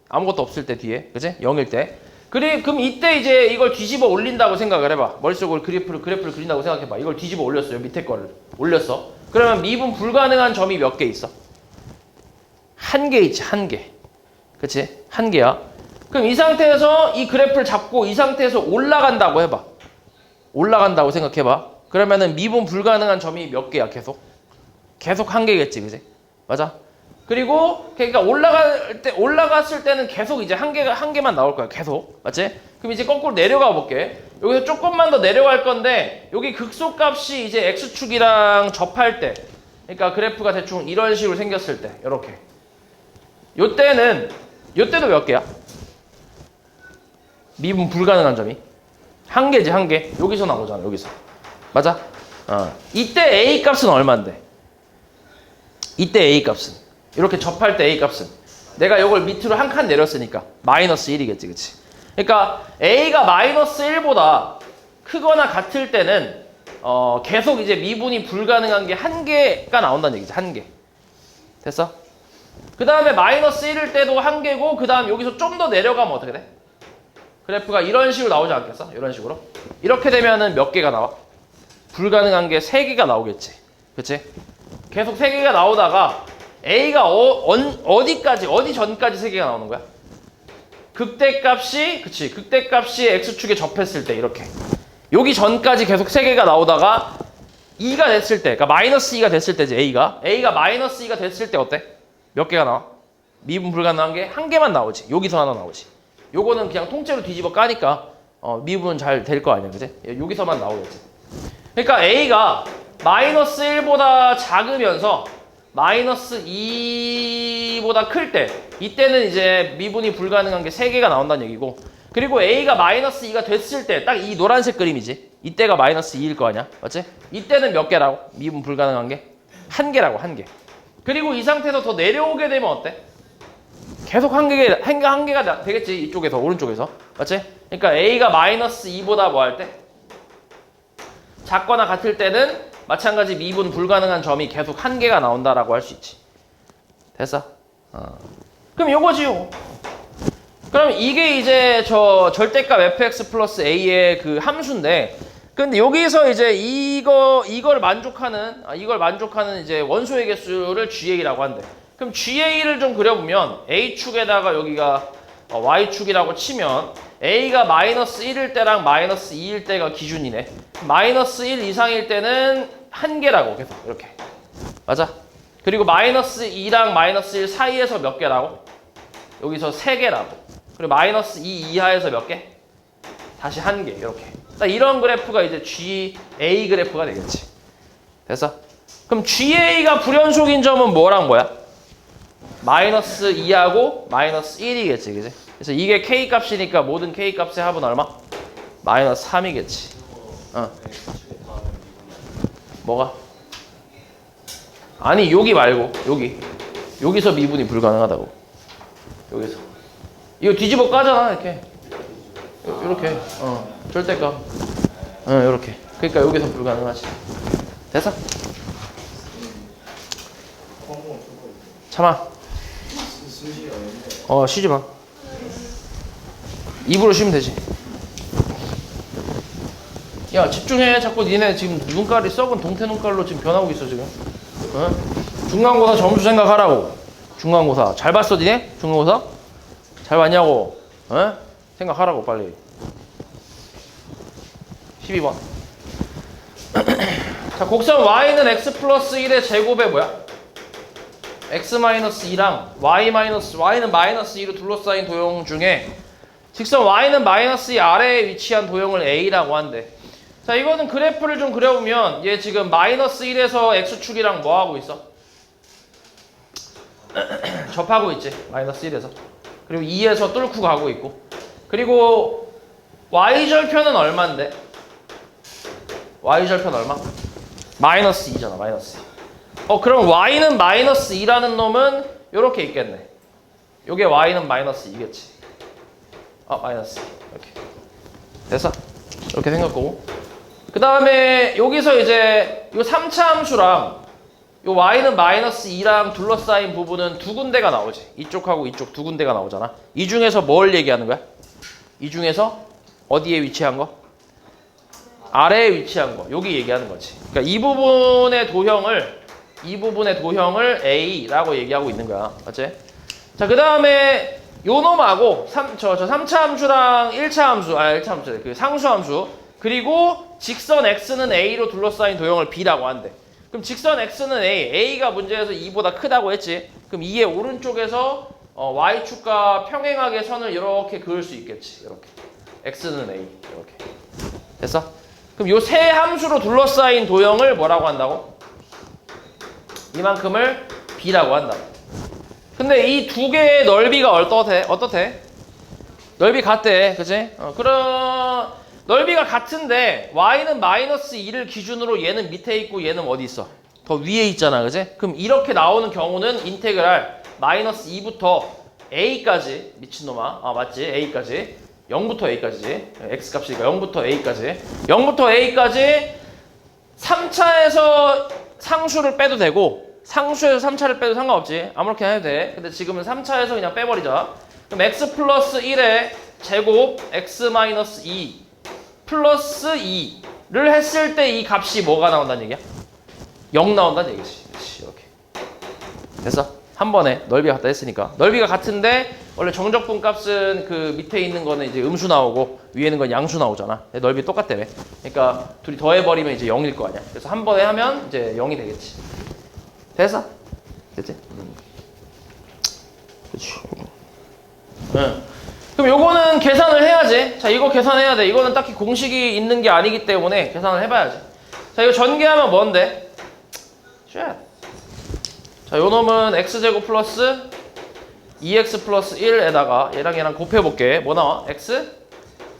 아무것도 없을 때 뒤에. 그치? 0일 때. 그럼 이때 이제 이걸 뒤집어 올린다고 생각을 해봐. 머릿속으로 그래프를 그린다고 생각해봐. 이걸 뒤집어 올렸어요. 밑에 거를. 올렸어. 그러면 미분 불가능한 점이 몇 개 있어? 한 개 있지. 한 개. 그치? 한 개야. 그럼 이 상태에서 이 그래프를 잡고 이 상태에서 올라간다고 해봐. 올라간다고 생각해봐. 그러면은 미분 불가능한 점이 몇 개야 계속? 계속 한 개겠지. 그치? 맞아? 그리고 그러니까 올라갔을 때는 계속 이제 한 개만 나올 거야. 계속. 맞지? 그럼 이제 거꾸로 내려가 볼게. 여기서 조금만 더 내려갈 건데 여기 극소값이 이제 x축이랑 접할 때 그러니까 그래프가 대충 이런 식으로 생겼을 때 이렇게 요때도 몇 개야? 미분 불가능한 점이 한 개지. 한 개. 여기서 나오잖아. 여기서. 맞아? 이때 a 값은 얼마인데? 이때 a 값은 이렇게 접할 때 a 값은 내가 이걸 밑으로 한 칸 내렸으니까 마이너스 1이겠지. 그치? 그러니까 a가 마이너스 1보다 크거나 같을 때는 계속 이제 미분이 불가능한 게 한 개가 나온다는 얘기지. 한 개. 됐어? 그 다음에 마이너스 1일 때도 한 개고 그 다음 여기서 좀 더 내려가면 어떻게 돼? 그래프가 이런 식으로 나오지 않겠어? 이런 식으로. 이렇게 되면은 몇 개가 나와? 불가능한 게 3개가 나오겠지. 그치? 계속 3개가 나오다가 A가 어디 전까지 3개가 나오는 거야? 극대값이 X축에 접했을 때 이렇게. 여기 전까지 계속 3개가 나오다가 2가 됐을 때, 그러니까 마이너스 2가 됐을 때지, A가 마이너스 2가 됐을 때 어때? 몇 개가 나와? 미분 불가능한 게 한 개만 나오지. 여기서 하나 나오지. 요거는 그냥 통째로 뒤집어 까니까 미분은 잘 될 거 아니야, 그지? 여기서만 나오겠지. 그러니까 A가 마이너스 1보다 작으면서 마이너스 2보다 클 때, 이때는 이제 미분이 불가능한 게 3개가 나온다는 얘기고, 그리고 A가 마이너스 2가 됐을 때, 딱 이 노란색 그림이지. 이때가 마이너스 2일 거 아니야, 맞지? 이때는 몇 개라고? 미분 불가능한 게? 1개라고, 1개. 그리고 이 상태에서 더 내려오게 되면 어때? 계속 한 개가 되겠지. 이쪽에서, 오른쪽에서. 맞지? 그러니까 A가 마이너스 2보다 뭐 할 때? 작거나 같을 때는 마찬가지 미분 불가능한 점이 계속 1개가 나온다라고 할 수 있지. 됐어? 그럼 요거지요. 그럼 이게 이제 저 절대값 fx 플러스 a의 그 함수인데, 근데 여기서 이제 이걸 만족하는 이제 원소의 개수를 GA라고 한대. 그럼 GA를 좀 그려보면 A축에다가 여기가 Y축이라고 치면 A가 마이너스 1일 때랑 마이너스 2일 때가 기준이네. 마이너스 1 이상일 때는 1개라고 계속 이렇게. 맞아? 그리고 마이너스 2랑 마이너스 1 사이에서 몇 개라고? 여기서 3개라고. 그리고 마이너스 2 이하에서 몇 개? 다시 1개 이렇게. 딱 이런 그래프가 이제 GA 그래프가 되겠지. 됐어? 그럼 GA가 불연속인 점은 뭐랑 뭐야? 마이너스 2하고 마이너스 1이겠지, 그지? 그래서 이게 K 값이니까 모든 K 값의 합은 얼마? 마이너스 3이겠지. 뭐가? 아니, 여기 말고, 여기서 미분이 불가능하다고. 여기서. 이거 뒤집어 까잖아, 이렇게. 이렇게. 절대값. 이렇게. 그러니까 여기서 불가능하지. 됐어? 참아. 쉬지 마. 입으로 쉬면 되지. 야, 집중해. 자꾸 니네 지금 눈깔이 썩은 동태 눈깔로 지금 변하고 있어, 지금. 중간고사 점수 생각하라고. 중간고사. 잘 봤어, 니네? 중간고사? 잘 봤냐고. 생각하라고, 빨리. 12번. 자, 곡선 y는 x 플러스 1의 제곱에 뭐야? x-2랑 y는 마이너스 2로 둘러싸인 도형 중에 직선 y는 마이너스 2 아래에 위치한 도형을 a라고 한대. 자, 이거는 그래프를 좀 그려보면 얘 지금 마이너스 1에서 x축이랑 뭐 하고 있어? 접하고 있지. 마이너스 1에서. 그리고 2에서 뚫고 가고 있고. 그리고 y절편은 얼마인데? y절편 얼마? 마이너스 2잖아. 마이너스 2. 그럼 y는 마이너스 2라는 놈은 요렇게 있겠네. 요게 y는 마이너스 2겠지. 마이너스 2. 이렇게. 됐어? 이렇게 생각하고. 그 다음에 여기서 이제 요 3차 함수랑 요 y는 마이너스 2랑 둘러싸인 부분은 두 군데가 나오지. 이쪽하고 이쪽 두 군데가 나오잖아. 이 중에서 뭘 얘기하는 거야? 이 중에서 어디에 위치한 거? 아래에 위치한 거. 여기 얘기하는 거지. 그러니까 이 부분의 도형을 A라고 얘기하고 있는 거야. 맞지? 자, 그 다음에 요 놈하고 저 3차 함수랑 1차 함수, 그 상수 함수, 그리고 직선 X는 A로 둘러싸인 도형을 B라고 한대. 그럼 직선 X는 A가 문제에서 2보다 크다고 했지. 그럼 2의 오른쪽에서 Y축과 평행하게 선을 이렇게 그을 수 있겠지. 이렇게. X는 A. 이렇게. 됐어? 그럼 요 세 함수로 둘러싸인 도형을 뭐라고 한다고? 이만큼을 B라고 한다. 근데 이 두 개의 넓이가 어떻대? 넓이 같대. 그치? 그럼 넓이가 같은데 y는 마이너스 2를 기준으로 얘는 밑에 있고 얘는 어디 있어? 더 위에 있잖아. 그치? 그럼 이렇게 나오는 경우는 인테그랄 마이너스 2부터 a까지 미친놈아. 맞지? a까지 0부터 a까지 x값이니까 0부터 a까지 0부터 a까지 3차에서 상수를 빼도 되고 상수에서 3차를 빼도 상관없지. 아무렇게나 해도 돼. 근데 지금은 3차에서 그냥 빼버리자. 그럼 x 플러스 1의 제곱 x 마이너스 2 플러스 2를 했을 때 이 값이 뭐가 나온다는 얘기야? 0 나온다는 얘기지. 이렇게. 됐어? 한 번에 넓이가 같다 했으니까. 넓이가 같은데 원래 정적분 값은 그 밑에 있는 거는 이제 음수 나오고 위에 있는 건 양수 나오잖아. 넓이 똑같다며. 그러니까 둘이 더해버리면 이제 0일 거 아니야. 그래서 한 번에 하면 이제 0이 되겠지. 됐어? 됐지? 그렇지. 그럼 요거는 계산을 해야지. 자, 이거 계산해야 돼. 이거는 딱히 공식이 있는 게 아니기 때문에 계산을 해봐야지. 자, 이거 전개하면 뭔데? 쉣. 자, 요 놈은 x제곱 플러스 2x 플러스 1에다가 얘랑 곱해볼게. 뭐 나와? x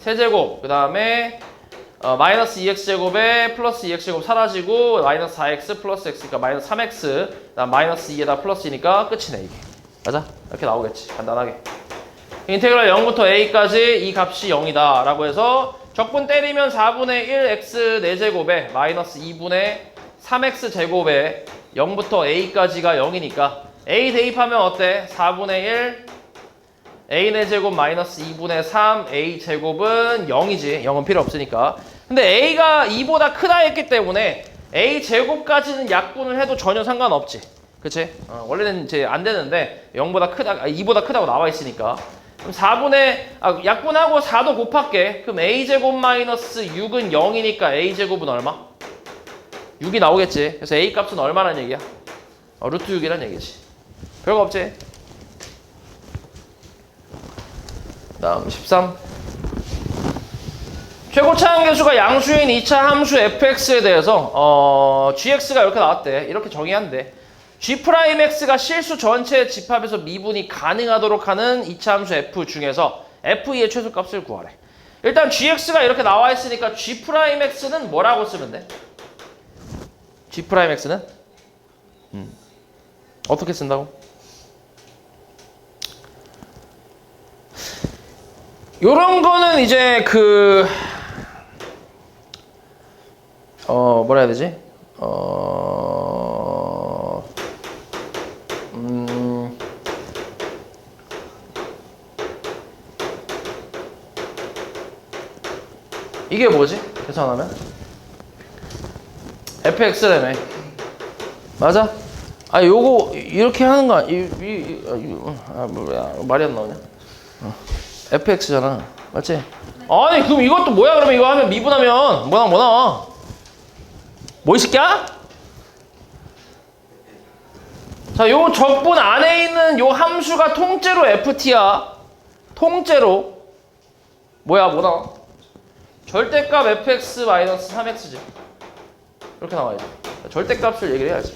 세제곱, 그 다음에 마이너스 2x제곱에 플러스 2x제곱 사라지고 마이너스 4x 플러스 x니까 마이너스 3x, 그 다음 마이너스 2에다 플러스니까 끝이네 이게. 맞아? 이렇게 나오겠지. 간단하게. 인테그랄 0부터 a까지 이 값이 0이다 라고 해서 적분 때리면 4분의 1 x 4제곱에 마이너스 2분의 3x 제곱에 0부터 a까지가 0이니까 a 대입하면 어때? 4분의 1 a 4제곱 마이너스 2분의 3 a 제곱은 0이지. 0은 필요 없으니까. 근데 a가 2보다 크다 했기 때문에 a 제곱까지는 약분을 해도 전혀 상관없지. 그치? 원래는 이제 안 되는데 0보다 크다, 2보다 크다고 나와 있으니까. 그럼 4분의 약분하고 4도 곱할게. 그럼 a제곱 마이너스 6은 0이니까 a제곱은 얼마? 6이 나오겠지. 그래서 a 값은 얼마란 얘기야? 루트 6이란 얘기지. 별거 없지. 다음 13. 최고차항계수가 양수인 2차 함수 fx에 대해서 gx가 이렇게 나왔대. 이렇게 정의한대. g'x가 실수 전체의 집합에서 미분이 가능하도록 하는 2차 함수 f 중에서 f2의 최소값을 구하래. 일단 gx가 이렇게 나와 있으니까 g'x는 뭐라고 쓰면 돼? g'x는? 어떻게 쓴다고? 요런 거는 이제 뭐라 해야 되지? 이게 뭐지? 계산하면? fx라며. 맞아? 요거 이렇게 하는 거 뭐야 말이 안 나오냐? fx잖아. 맞지? 아니 그럼 이것도 뭐야? 그러면 이거 하면 미분하면 뭐 나와? 뭐 이 새끼야? 자, 요 적분 안에 있는 요 함수가 통째로 ft야. 통째로 뭐야? 뭐 나와? 절대값 fx 마이너스 3x지. 이렇게 나와야지. 절대값을 얘기를 해야지.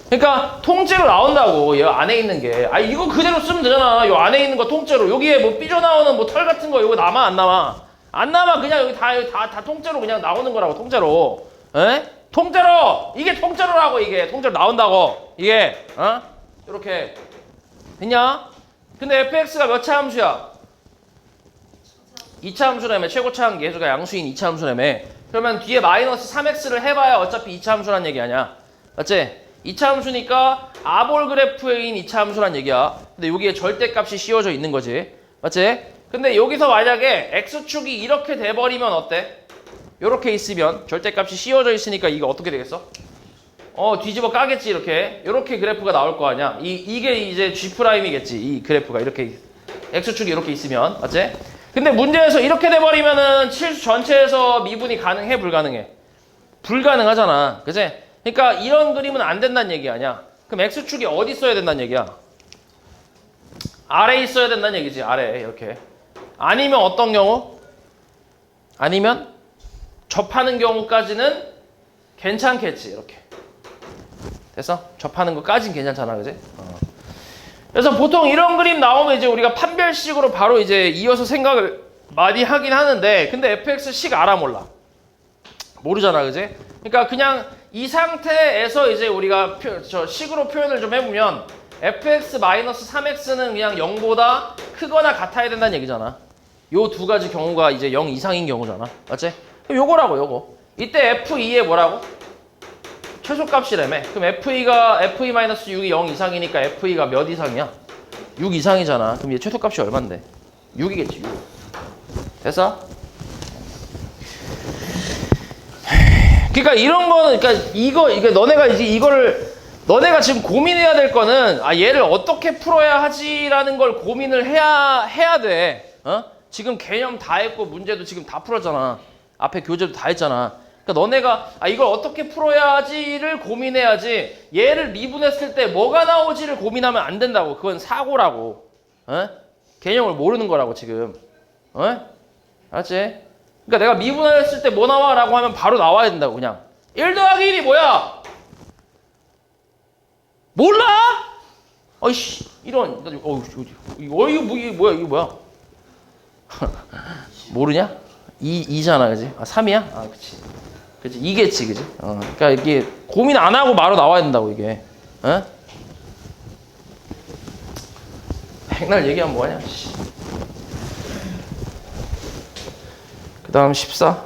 그러니까 통째로 나온다고. 이 안에 있는 게. 이거 그대로 쓰면 되잖아. 요 안에 있는 거 통째로. 여기에 뭐 삐져나오는 뭐 털 같은 거 이거 남아 안 남아? 안 남아. 그냥 여기 다 통째로 그냥 나오는 거라고. 통째로. 에? 통째로. 이게 통째로라고. 이게 통째로 나온다고. 이게 이렇게 됐냐? 근데 fx가 몇 차 함수야? 2차 함수라며. 최고차항 계수가 양수인 2차 함수라며. 그러면 뒤에 마이너스 3x를 해봐야 어차피 2차 함수란 얘기 아니야. 맞지? 2차 함수니까 아볼 그래프인 2차 함수란 얘기야. 근데 여기에 절대값이 씌워져 있는 거지. 맞지? 근데 여기서 만약에 x축이 이렇게 돼버리면 어때? 이렇게 있으면 절대값이 씌워져 있으니까 이거 어떻게 되겠어? 뒤집어 까겠지. 이렇게 그래프가 나올 거 아니야. 이게 이제 G'이겠지. 이 그래프가 이렇게 x축이 이렇게 있으면. 맞지? 근데 문제에서 이렇게 돼버리면은 칠수 전체에서 미분이 가능해? 불가능해? 불가능하잖아. 그치? 그러니까 이런 그림은 안 된다는 얘기 아니야. 그럼 x축이 어디 있어야 된다는 얘기야? 아래에 있어야 된다는 얘기지. 아래에 이렇게. 아니면 어떤 경우? 아니면 접하는 경우까지는 괜찮겠지. 이렇게. 됐어? 접하는 것까지는 괜찮잖아. 그지? 그래서 보통 이런 그림 나오면 이제 우리가 판별식으로 바로 이제 이어서 생각을 많이 하긴 하는데, 근데 fx식 알아 몰라? 모르잖아. 그지? 그러니까 그냥 이 상태에서 이제 우리가 식으로 표현을 좀 해보면 fx-3x는 그냥 0보다 크거나 같아야 된다는 얘기잖아. 요 두 가지 경우가 이제 0 이상인 경우잖아. 맞지? 그럼 요거라고 요거. 이때 f2에 뭐라고? 최소값이라며. 그럼 f2-6이 0 이상이니까 f2가 몇 이상이야? 6 이상이잖아. 그럼 얘 최소값이 얼만데? 6이겠지. 6. 됐어? 그러니까 이런 거는, 그러니까 이게 너네가 이제 너네가 지금 고민해야 될 거는 얘를 어떻게 풀어야 하지라는 걸 고민을 해야 돼. 지금 개념 다 했고 문제도 지금 다 풀었잖아. 앞에 교재도 다 했잖아. 그러니까 너네가 이걸 어떻게 풀어야 하지를 고민해야지, 얘를 미분했을 때 뭐가 나오지를 고민하면 안 된다고. 그건 사고라고. 어? 개념을 모르는 거라고 지금. 어? 알았지? 그러니까 내가 미분할했을 때 뭐 나와? 라고 하면 바로 나와야 된다고 그냥. 1 더하기 1이 뭐야? 몰라? 어이씨 이런 이게 뭐야? 모르냐? 2잖아 그지? 아 3이야? 아 그치 2겠지 그지? 그러니까 이게 고민 안 하고 바로 나와야 된다고 이게. 어? 백날 얘기하면 뭐하냐? 그 다음 14.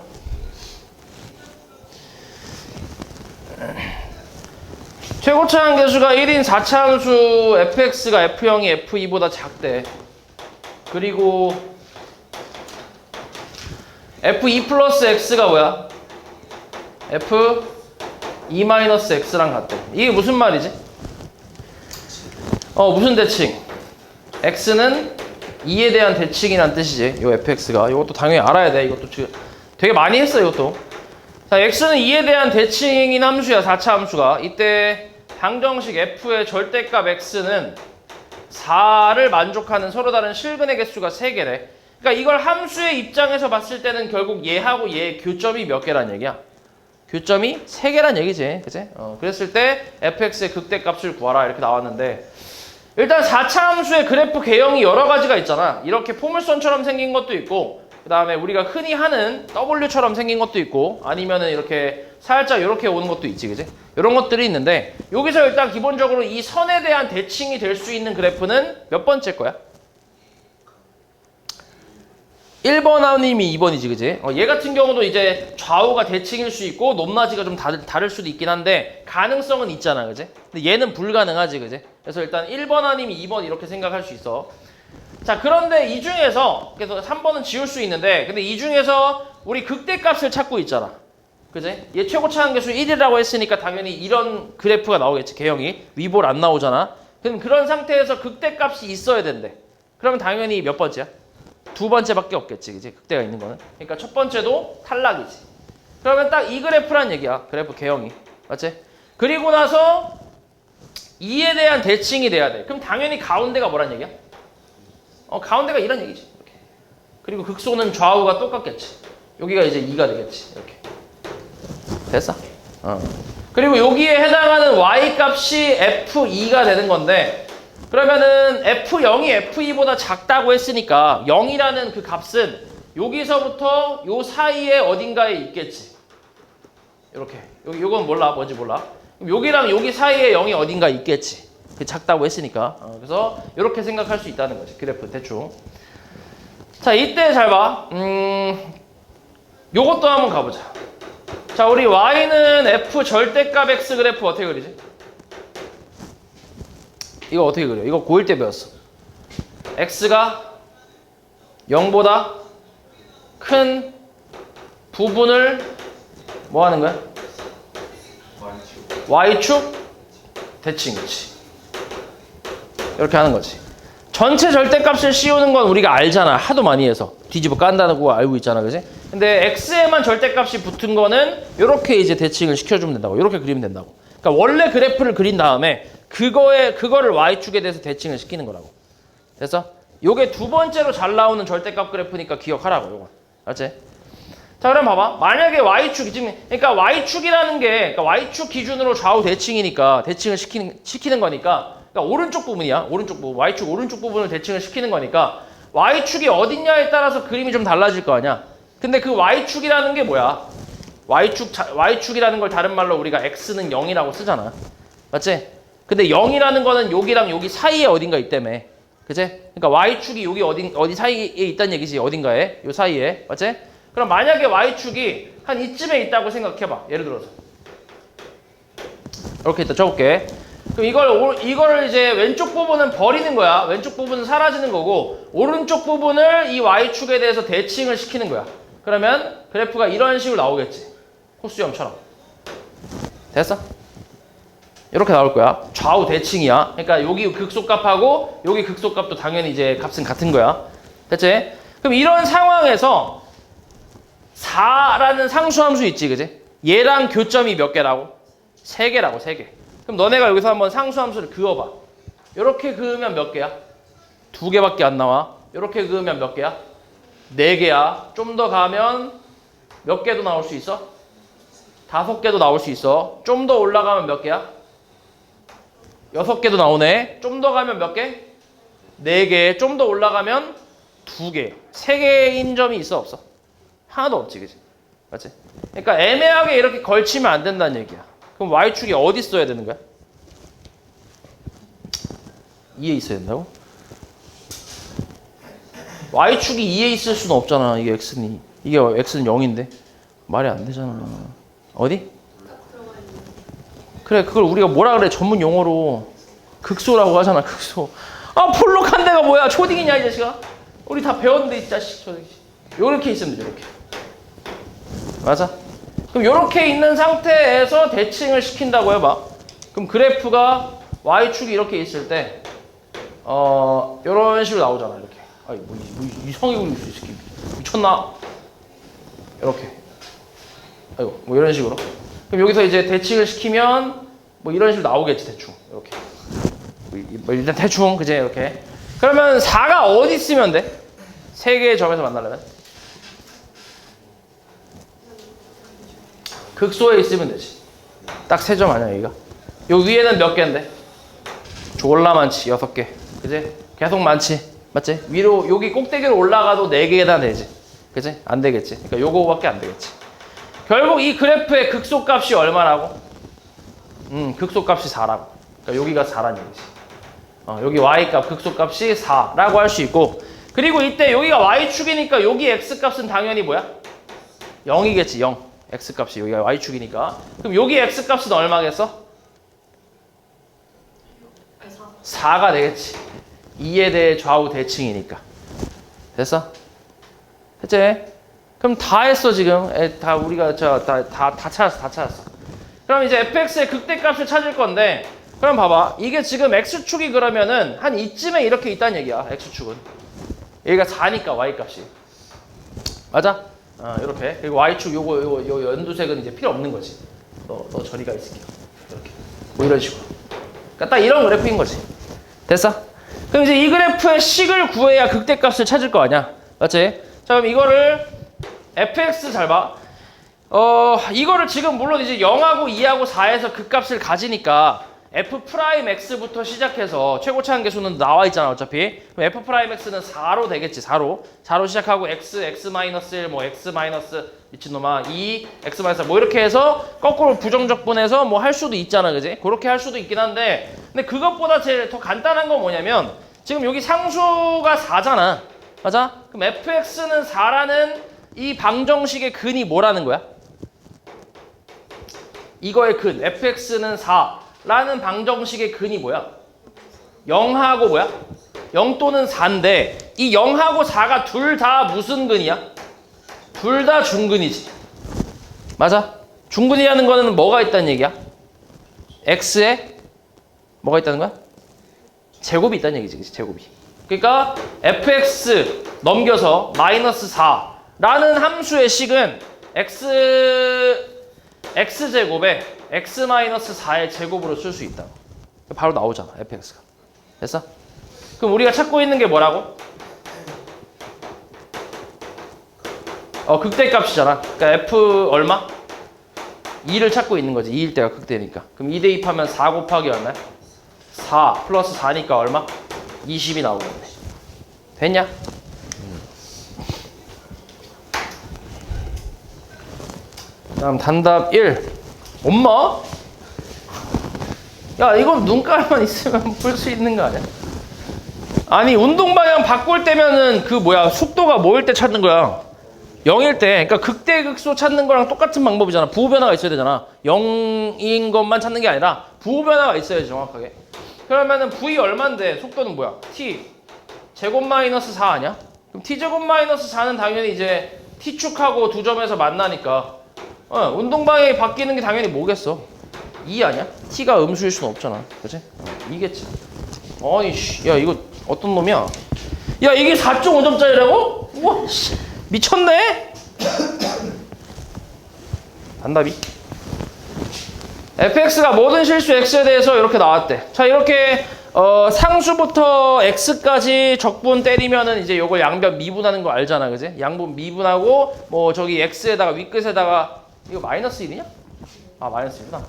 최고차 함계수가 1인 4차 함수 fx가 f0이 f2보다 작대. 그리고 f2 플러스 x가 뭐야? f2 마이너스 x랑 같대. 이게 무슨 말이지? 무슨 대칭? x는 2에 대한 대칭이란 뜻이지. 요 fx가. 이것도 당연히 알아야 돼. 이것도 되게 많이 했어 이것도. 자, x는 2에 대한 대칭인 함수야. 4차 함수가. 이때 방정식 f의 절대값 x는 4를 만족하는 서로 다른 실근의 개수가 3개래. 그러니까 이걸 함수의 입장에서 봤을 때는 결국 얘하고 얘의 교점이 몇 개란 얘기야? 교점이 3개란 얘기지. 그치? 그랬을 때 fx의 극대값을 구하라 이렇게 나왔는데, 일단 4차 함수의 그래프 개형이 여러 가지가 있잖아. 이렇게 포물선처럼 생긴 것도 있고, 그 다음에 우리가 흔히 하는 W처럼 생긴 것도 있고, 아니면은 이렇게 살짝 이렇게 오는 것도 있지, 그지? 이런 것들이 있는데, 여기서 일단 기본적으로 이 선에 대한 대칭이 될 수 있는 그래프는 몇 번째 거야? 1번 아님이 2번이지, 그지? 얘 같은 경우도 이제 좌우가 대칭일 수 있고, 높낮이가 좀 다를 수도 있긴 한데, 가능성은 있잖아, 그지? 근데 얘는 불가능하지, 그지? 그래서 일단 1번 아님이 2번 이렇게 생각할 수 있어. 자, 그런데 이 중에서, 그래서 3번은 지울 수 있는데, 근데 이 중에서 우리 극대값을 찾고 있잖아. 그지? 얘 최고차 함계수 1이라고 했으니까 당연히 이런 그래프가 나오겠지, 개형이. 위볼 안 나오잖아. 그럼 그런 상태에서 극대값이 있어야 된대. 그러면 당연히 몇 번째야? 2번째밖에 없겠지, 그지? 극대가 있는 거는. 그러니까 첫 번째도 탈락이지. 그러면 딱 이 그래프란 얘기야. 그래프 개형이. 맞지? 그리고 나서 2에 대한 대칭이 돼야 돼. 그럼 당연히 가운데가 뭐란 얘기야? 가운데가 이런 얘기지. 이렇게. 그리고 극소는 좌우가 똑같겠지. 여기가 이제 2가 되겠지. 이렇게. 됐어? 그리고 여기에 해당하는 y 값이 f2가 되는 건데, 그러면은 f0이 f2보다 작다고 했으니까 0이라는 그 값은 여기서부터 요 사이에 어딘가에 있겠지. 이렇게. 요건 몰라. 뭔지 몰라. 그럼 여기랑 여기 사이에 0이 어딘가 있겠지. 그 작다고 했으니까. 그래서 이렇게 생각할 수 있다는 거지. 그래프 대충. 자, 이때 잘 봐. 요것도 한번 가보자. 자, 우리 y는 f 절대값 x 그래프 어떻게 그리지? 이거 어떻게 그려? 이거 고1 때 배웠어. x가 0보다 큰 부분을 뭐 하는 거야? y축 대칭이지. 이렇게 하는 거지. 전체 절대값을 씌우는 건 우리가 알잖아. 하도 많이 해서. 뒤집어 깐다는 거 알고 있잖아. 그지? 근데 x에만 절대값이 붙은 거는 이렇게 이제 대칭을 시켜주면 된다고. 이렇게 그리면 된다고. 그러니까 원래 그래프를 그린 다음에 그거를 y축에 대해서 대칭을 시키는 거라고. 됐어? 요게 두 번째로 잘 나오는 절대값 그래프니까 기억하라고. 요거. 알았지? 자, 그럼 봐봐. 만약에 y축이 지금, 그러니까 y축이라는 게, 그러니까 y축 기준으로 좌우 대칭이니까 대칭을 시키는 거니까, 그러니까 오른쪽 부분이야. 오른쪽 부분. y축 오른쪽 부분을 대칭을 시키는 거니까 y축이 어딨냐에 따라서 그림이 좀 달라질 거 아니야. 근데 그 y축이라는 게 뭐야? y축이라는 걸 다른 말로 우리가 x는 0이라고 쓰잖아. 맞지? 근데 0이라는 거는 여기랑 여기 사이에 어딘가 있다며. 그치? 그러니까 y축이 여기 어디 사이에 있다는 얘기지. 어딘가에. 요 사이에. 맞지? 그럼 만약에 y축이 한 이쯤에 있다고 생각해봐. 예를 들어서. 이렇게 일단 쳐볼게. 그럼 이거를 이제 왼쪽 부분은 버리는 거야. 왼쪽 부분은 사라지는 거고, 오른쪽 부분을 이 y축에 대해서 대칭을 시키는 거야. 그러면 그래프가 이런 식으로 나오겠지. 코스염처럼. 됐어? 이렇게 나올 거야. 좌우 대칭이야. 그러니까 여기 극소값하고 여기 극소값도 당연히 이제 값은 같은 거야. 됐지? 그럼 이런 상황에서 4라는 상수함수 있지, 그지? 얘랑 교점이 몇 개라고? 3개라고, 3개. 그럼 너네가 여기서 한번 상수함수를 그어봐. 이렇게 그으면 몇 개야? 2개밖에 안 나와. 이렇게 그으면 몇 개야? 4개야. 좀 더 가면 몇 개도 나올 수 있어? 5개도 나올 수 있어. 좀 더 올라가면 몇 개야? 6개도 나오네. 좀 더 가면 몇 개? 4개. 좀 더 올라가면 2개. 3개인 점이 있어 없어? 하나도 없지, 그치? 맞지? 그러니까 애매하게 이렇게 걸치면 안 된다는 얘기야. 그럼 Y축이 어디 있어야 되는 거야? 2에 있어야 된다고? Y축이 2에 있을 수는 없잖아. 이게 X는 이게 X는 0인데 말이 안 되잖아. 어디? 그래, 그걸 우리가 뭐라 그래? 전문 용어로 극소라고 하잖아. 극소. 아, 폴록한 데가 뭐야? 초딩이냐 이 자식아? 우리 다 배웠는데 이 자식. 요렇게 있으면 돼. 요렇게. 맞아? 그럼 요렇게 있는 상태에서 대칭을 시킨다고 해봐. 그럼 그래프가 Y축이 이렇게 있을 때 요런 식으로 나오잖아. 이렇게. 아니 뭐 이상하게 그리고 있어 이 새끼. 미쳤나? 이렇게. 아이고 뭐 이런 식으로. 그럼 여기서 이제 대칭을 시키면 뭐 이런 식으로 나오겠지 대충. 이렇게. 뭐 일단 대충 그제 이렇게. 그러면 4가 어디 있으면 돼? 3개의 점에서 만나려면? 극소에 있으면 되지. 딱 3점 아니야 여기가? 요 위에는 몇 개인데? 졸라 많지. 6개. 그지? 계속 많지. 맞지? 위로 여기 꼭대기로 올라가도 4개나 되지. 그지? 안 되겠지. 그러니까 요거밖에 안 되겠지. 결국 이 그래프의 극소값이 얼마라고? 극소값이 4라고. 그러니까 여기가 4라는 얘기지. 여기 y값 극소값이 4라고 할 수 있고, 그리고 이때 여기가 y축이니까 여기 x값은 당연히 뭐야? 0이겠지. 0. x값이 여기가 y축이니까. 그럼 여기 x값은 얼마겠어? 4가 되겠지. 2에 대해 좌우 대칭이니까. 됐어? 됐지? 그럼 다 했어 지금. 다 우리가 다 찾았어. 그럼 이제 fx의 극대값을 찾을 건데, 그럼 봐봐. 이게 지금 x축이 그러면은 한 이쯤에 이렇게 있다는 얘기야. x축은. 여기가 4니까 y값이. 맞아? 이렇게. 그리고 y축 요 연두색은 이제 필요 없는 거지. 너 저리 가 있을게. 이렇게. 뭐 이런 식으로. 그러니까 딱 이런 그래프인 거지. 됐어? 그럼 이제 이 그래프의 식을 구해야 극대값을 찾을 거 아니야. 맞지? 자, 그럼 이거를 fx 잘 봐. 이거를 지금 물론 이제 0하고 2하고 4에서 극값을 가지니까 f'x부터 시작해서 최고 차항계수는 나와 있잖아 어차피. 그럼 f'x는 4로 되겠지. 4로 시작하고 x-1 뭐 x- 미친놈아 2 x-4 뭐 이렇게 해서 거꾸로 부정적분해서 뭐 할 수도 있잖아. 그지? 그렇게 할 수도 있긴 한데, 근데 그것보다 제일 더 간단한 건 뭐냐면 지금 여기 상수가 4잖아. 맞아? 그럼 fx는 4라는 이 방정식의 근이 뭐라는 거야? 이거의 근 fx는 4라는 방정식의 근이 뭐야? 0하고 뭐야? 0 또는 4인데 이 0하고 4가 둘 다 무슨 근이야? 둘 다 중근이지. 맞아? 중근이라는 거는 뭐가 있다는 얘기야? x에 뭐가 있다는 거야? 제곱이 있다는 얘기지. 그치? 제곱이. 그러니까 fx 넘겨서 마이너스 4라는 함수의 식은 x제곱에 x-4의 제곱으로 쓸 수 있다. 바로 나오잖아 fx가. 됐어? 그럼 우리가 찾고 있는 게 뭐라고? 극대값이잖아. 그러니까 f 얼마? 2를 찾고 있는 거지. 2일 때가 극대니까. 그럼 2 대입하면 4 곱하기 얼마야? 4 플러스 4니까 얼마? 20이 나오겠네. 됐냐? 다음 단답 1. 엄마? 야, 이건 눈깔만 있으면 풀 수 있는 거 아니야? 아니, 운동 방향 바꿀 때면은 그 뭐야, 속도가 뭐일 때 찾는 거야? 0일 때. 그러니까 극대 극소 찾는 거랑 똑같은 방법이잖아. 부호 변화가 있어야 되잖아. 0인 것만 찾는 게 아니라 부호 변화가 있어야지 정확하게. 그러면은 v 얼만데 속도는 뭐야? t 제곱 마이너스 4 아니야? 그럼 t 제곱 마이너스 4는 당연히 이제 t축하고 두 점에서 만나니까 운동 방향이 바뀌는 게 당연히 뭐겠어? 2 아니야? t가 음수일 수는 없잖아. 그치? 2겠지. 아니 씨, 야 이거 어떤 놈이야? 야 이게 4.5점짜리라고? 우와 씨, 미쳤네? 단답이 fx가 모든 실수 x에 대해서 이렇게 나왔대. 자 이렇게 상수부터 x까지 적분 때리면은 이제 요걸 양변 미분하는 거 알잖아, 그지? 양분 미분하고 뭐 저기 x에다가 윗끝에다가 이거 마이너스 1이냐? 아 마이너스 1이구나.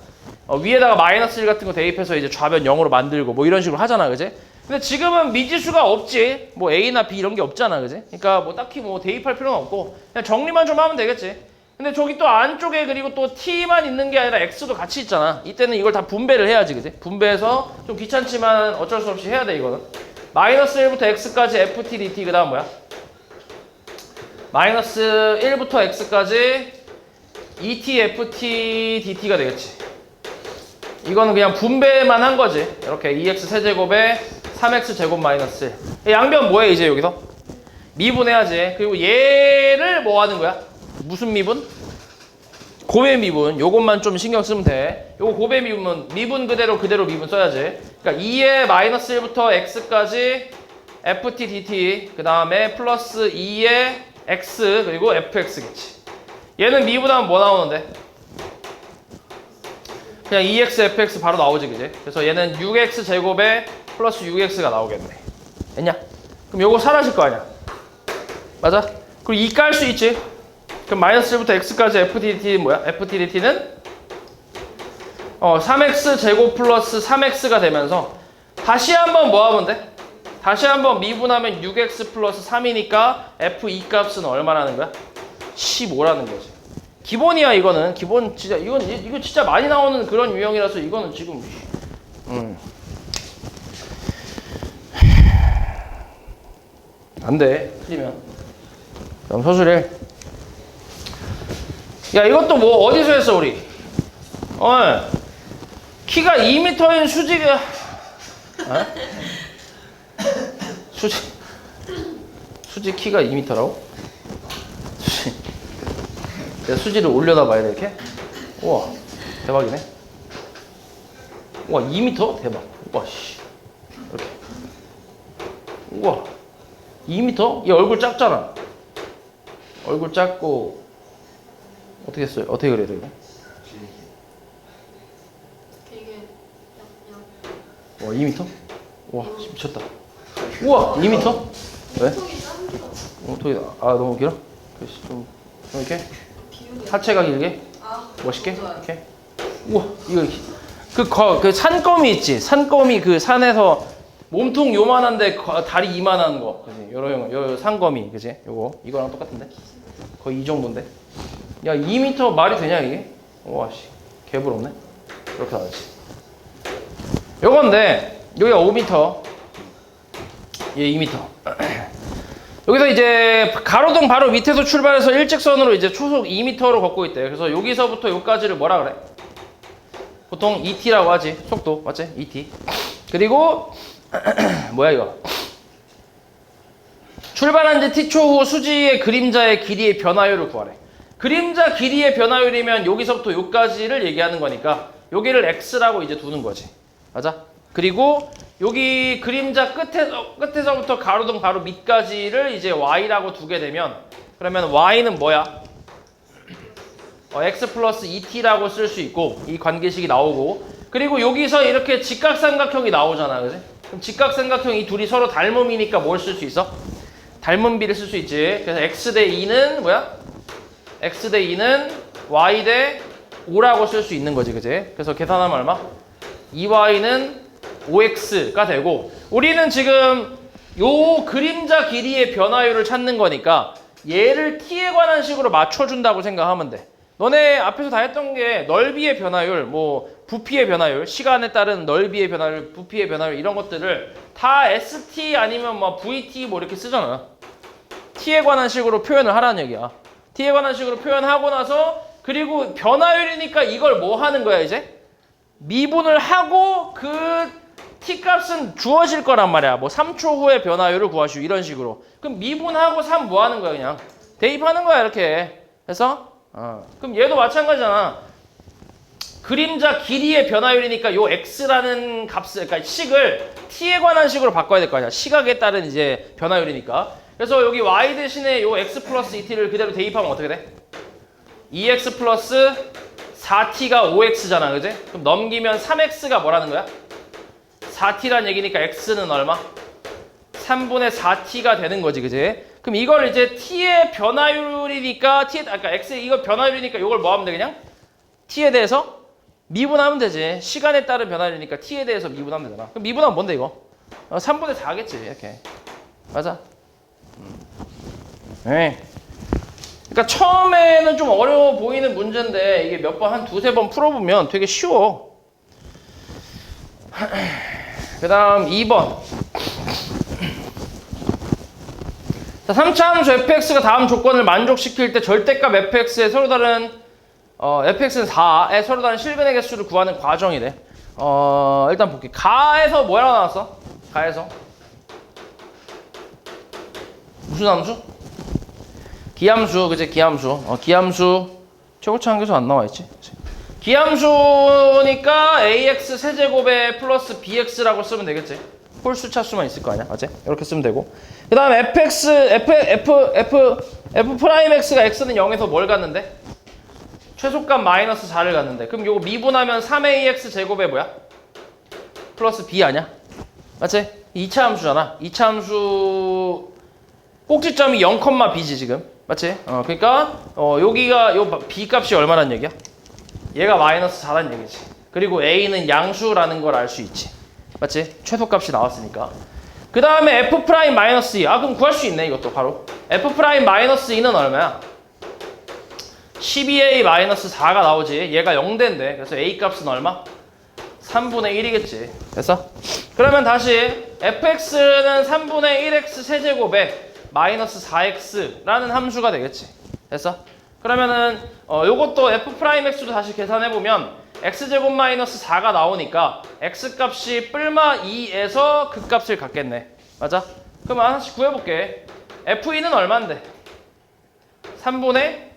위에다가 마이너스 1 같은 거 대입해서 이제 좌변 0으로 만들고 뭐 이런 식으로 하잖아, 그지? 근데 지금은 미지수가 없지. 뭐 a나 b 이런 게 없잖아, 그지? 그러니까 뭐 딱히 뭐 대입할 필요는 없고 그냥 정리만 좀 하면 되겠지. 근데 저기 또 안쪽에 그리고 또 t만 있는 게 아니라 x도 같이 있잖아. 이때는 이걸 다 분배를 해야지, 그지? 분배해서 좀 귀찮지만 어쩔 수 없이 해야 돼, 이거는. 마이너스 1부터 x까지 ft dt 그 다음 뭐야? 마이너스 1부터 x까지 et ft dt가 되겠지. 이거는 그냥 분배만 한 거지. 이렇게 2x 세제곱에 3x 제곱 마이너스 1. 양변 뭐해 이제 여기서? 미분해야지. 그리고 얘를 뭐 하는 거야? 무슨 미분? 고배 미분. 요것만 좀 신경 쓰면 돼. 요거 고배 미분 그대로 미분 써야지. 그러니까 2의 마이너스 1부터 x까지 ft dt 그 다음에 플러스 2의 x 그리고 fx겠지. 얘는 미분하면 뭐 나오는데? 그냥 2x fx 바로 나오지, 그지? 그래서 얘는 6x 제곱에 플러스 6x가 나오겠네. 됐냐? 그럼 요거 사라질 거 아니야? 맞아? 그리고 2 깔 수 있지? 그럼 마이너스 1부터 x까지 ftdt 뭐야? ftdt는 3x 제곱 플러스 3x가 되면서 다시 한번 뭐 하면 돼? 다시 한번 미분하면 6x 플러스 3이니까 f2 값은 얼마라는 거야? 15라는 거지. 기본이야, 이거는. 기본 진짜 이거 진짜 많이 나오는 그런 유형이라서 이거는 지금 안 돼. 틀리면. 그럼 서술해. 야, 이것도 뭐 어디서 했어, 우리? 키가 2m인 수지가 수지 키가 2m라고? 내가 수지를 올려다 봐야 돼, 이렇게? 우와, 대박이네. 우와, 2m? 대박. 우와, 씨. 이렇게. 우와, 2m? 얘 얼굴 작잖아. 얼굴 작고, 어떻게 했어요? 어떻게 그래야 돼, 이거? 이게 와, 2m? 우와, 미쳤다. 우와, 2m? 왜? 톡이, 너무 길어? 그래서 좀 이렇게? 하체가 길게? 멋있게? 이렇게? 우와, 이거 그 산거미 있지? 산거미 그 산에서 몸통 요만한데 다리 이만한 거, 그지? 요 산거미, 그지? 이거랑 똑같은데? 거의 이 정도인데? 야, 2m 말이 되냐 이게? 와, 씨, 개부럽네. 이렇게 나왔지. 요건데 여기가 5m, 얘 2m. 여기서 이제 가로등 바로 밑에서 출발해서 일직선으로 이제 초속 2m로 걷고 있대. 그래서 여기서부터 여기까지를 뭐라 그래? 보통 ET라고 하지. 속도, 맞지? ET. 그리고 뭐야 이거? 출발한 지 t초 후 수지의 그림자의 길이의 변화율을 구하래. 그림자 길이의 변화율이면 여기서부터 여기까지를 얘기하는 거니까 여기를 x라고 이제 두는 거지. 맞아? 그리고 여기 그림자 끝에서부터 가로등 바로 밑까지를 이제 y라고 두게 되면 그러면 y는 뭐야? x 플러스 2t라고 쓸 수 있고 이 관계식이 나오고 그리고 여기서 이렇게 직각삼각형이 나오잖아, 그지? 그럼 직각삼각형 이 둘이 서로 닮음이니까 뭘 쓸 수 있어? 닮은 비를 쓸 수 있지. 그래서 x 대 2는 뭐야? x 대 2는 y 대 5라고 쓸 수 있는 거지, 그지? 그래서 계산하면 얼마? 2y는 5x가 되고 우리는 지금 요 그림자 길이의 변화율을 찾는 거니까 얘를 t에 관한 식으로 맞춰준다고 생각하면 돼. 너네 앞에서 다 했던 게 넓이의 변화율, 뭐 부피의 변화율, 시간에 따른 넓이의 변화율, 부피의 변화율 이런 것들을 다 st 아니면 뭐 vt 뭐 이렇게 쓰잖아. t에 관한 식으로 표현을 하라는 얘기야. t에 관한 식으로 표현하고 나서 그리고 변화율이니까 이걸 뭐 하는 거야 이제? 미분을 하고 그 t값은 주어질 거란 말이야. 뭐 3초 후에 변화율을 구하시오 이런 식으로. 그럼 미분하고 3 뭐 하는 거야 그냥? 대입하는 거야 이렇게. 해서 그럼 얘도 마찬가지잖아. 그림자 길이의 변화율이니까 요 x라는 값을 그러니까 식을 t에 관한 식으로 바꿔야 될 거 아니야. 시각에 따른 이제 변화율이니까. 그래서 여기 y 대신에 요 x 플러스 2t를 그대로 대입하면 어떻게 돼? 2x 플러스 4t가 5x잖아, 그지? 그럼 넘기면 3x가 뭐라는 거야? 4t란 얘기니까 x는 얼마? 3분의 4t가 되는 거지, 그지? 그럼 이걸 이제 t의 변화율이니까 아까 x 이거 변화율이니까 이걸 뭐 하면 돼 그냥? t에 대해서 미분하면 되지. 시간에 따른 변화율이니까 t에 대해서 미분하면 되잖아. 그럼 미분하면 뭔데 이거? 3분의 4겠지, 이렇게. 맞아? 네. 그러니까 처음에는 좀 어려워 보이는 문제인데 이게 몇 번 한 두세 번 풀어보면 되게 쉬워. 그 다음 2번. 자, 3차 함수 fx가 다음 조건을 만족시킬 때 절대값 fx의 서로 다른 fx는 4의 서로 다른 실근의 개수를 구하는 과정이래. 일단 볼게. 가에서 뭐라고 나왔어? 가에서 무슨 함수? 기함수, 그치? 기함수. 기함수 최고차 한계수 안 나와 있지? 그치? 기함수니까 ax 세제곱에 플러스 bx라고 쓰면 되겠지? 홀수 차수만 있을 거 아니야? 맞지? 이렇게 쓰면 되고. 그 다음 f 프라임 x가 x는 0에서 뭘 갔는데? 최소값 마이너스 4를 갔는데. 그럼 요거 미분하면 3ax 제곱에 뭐야? 플러스 b 아니야? 맞지? 2차 함수잖아. 2차 함수 꼭지점이 0,b지 지금. 맞지? 그러니까 여기가 요 b 값이 얼마란 얘기야? 얘가 마이너스 4란 얘기지. 그리고 a는 양수라는 걸 알 수 있지. 맞지? 최소값이 나왔으니까. 그 다음에 f 프라임 마이너스 2. 그럼 구할 수 있네 이것도 바로. f 프라임 마이너스 2는 얼마야? 12a 마이너스 4가 나오지. 얘가 0대인데. 그래서 a 값은 얼마? 3분의 1이겠지. 됐어? 그러면 다시 fx는 3분의 1x 세제곱에 마이너스 4x라는 함수가 되겠지. 됐어? 그러면은 요것도 f 프라임 x도 다시 계산해보면 x제곱 마이너스 4가 나오니까 x값이 뿔마 2에서 그 값을 갖겠네. 맞아? 그럼 하나씩 구해볼게. f2는 얼만데? 3분의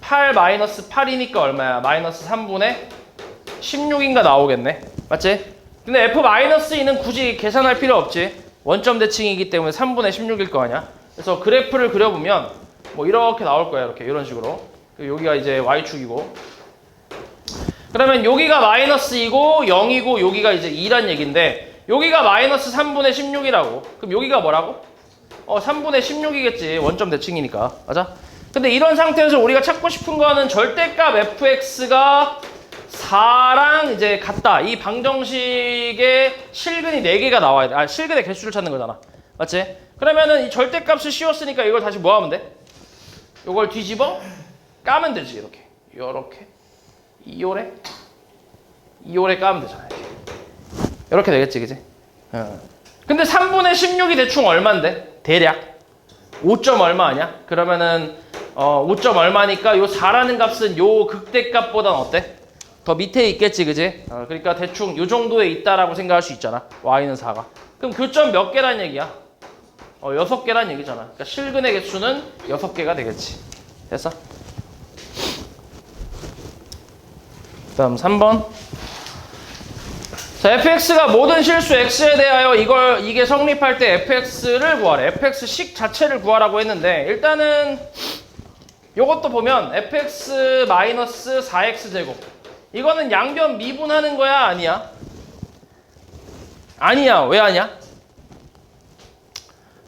8 마이너스 8이니까 얼마야? 마이너스 3분의 16인가 나오겠네. 맞지? 근데 f-2는 굳이 계산할 필요 없지. 원점 대칭이기 때문에 3분의 16일 거 아니야. 그래서 그래프를 그려보면 뭐 이렇게 나올 거야. 이렇게 이런 식으로. 여기가 이제 y축이고, 그러면 여기가 마이너스이고 0이고 여기가 이제 2란 얘긴데, 여기가 마이너스 3분의 16이라고. 그럼 여기가 뭐라고? 3분의 16이겠지. 원점 대칭이니까. 맞아? 근데 이런 상태에서 우리가 찾고 싶은 거는 절대값 fx가 4랑 이제 같다. 이 방정식의 실근이 4개가 나와야 돼. 실근의 개수를 찾는 거잖아. 맞지? 그러면은 이 절대값을 씌웠으니까 이걸 다시 뭐 하면 돼? 이걸 뒤집어 까면 되지. 이렇게. 요렇게. 이오래 까면 되잖아. 이렇게 되겠지, 그지? 근데 3분의 16이 대충 얼만데? 대략 5점 얼마 아니야? 그러면은 5점 얼마니까 요 4라는 값은 요 극대값보단 어때? 더 밑에 있겠지, 그지? 그러니까 대충 요 정도에 있다라고 생각할 수 있잖아. y는 4가. 그럼 교점 몇 개란 얘기야? 6개란 얘기잖아. 그러니까 실근의 개수는 6개가 되겠지. 됐어? 다음 3번. 자, fx가 모든 실수 x에 대하여 이게 성립할 때 fx를 구하래. fx식 자체를 구하라고 했는데, 일단은 요것도 보면 fx 마이너스 4x 제곱. 이거는 양변 미분하는 거야, 아니야? 아니야. 왜 아니야?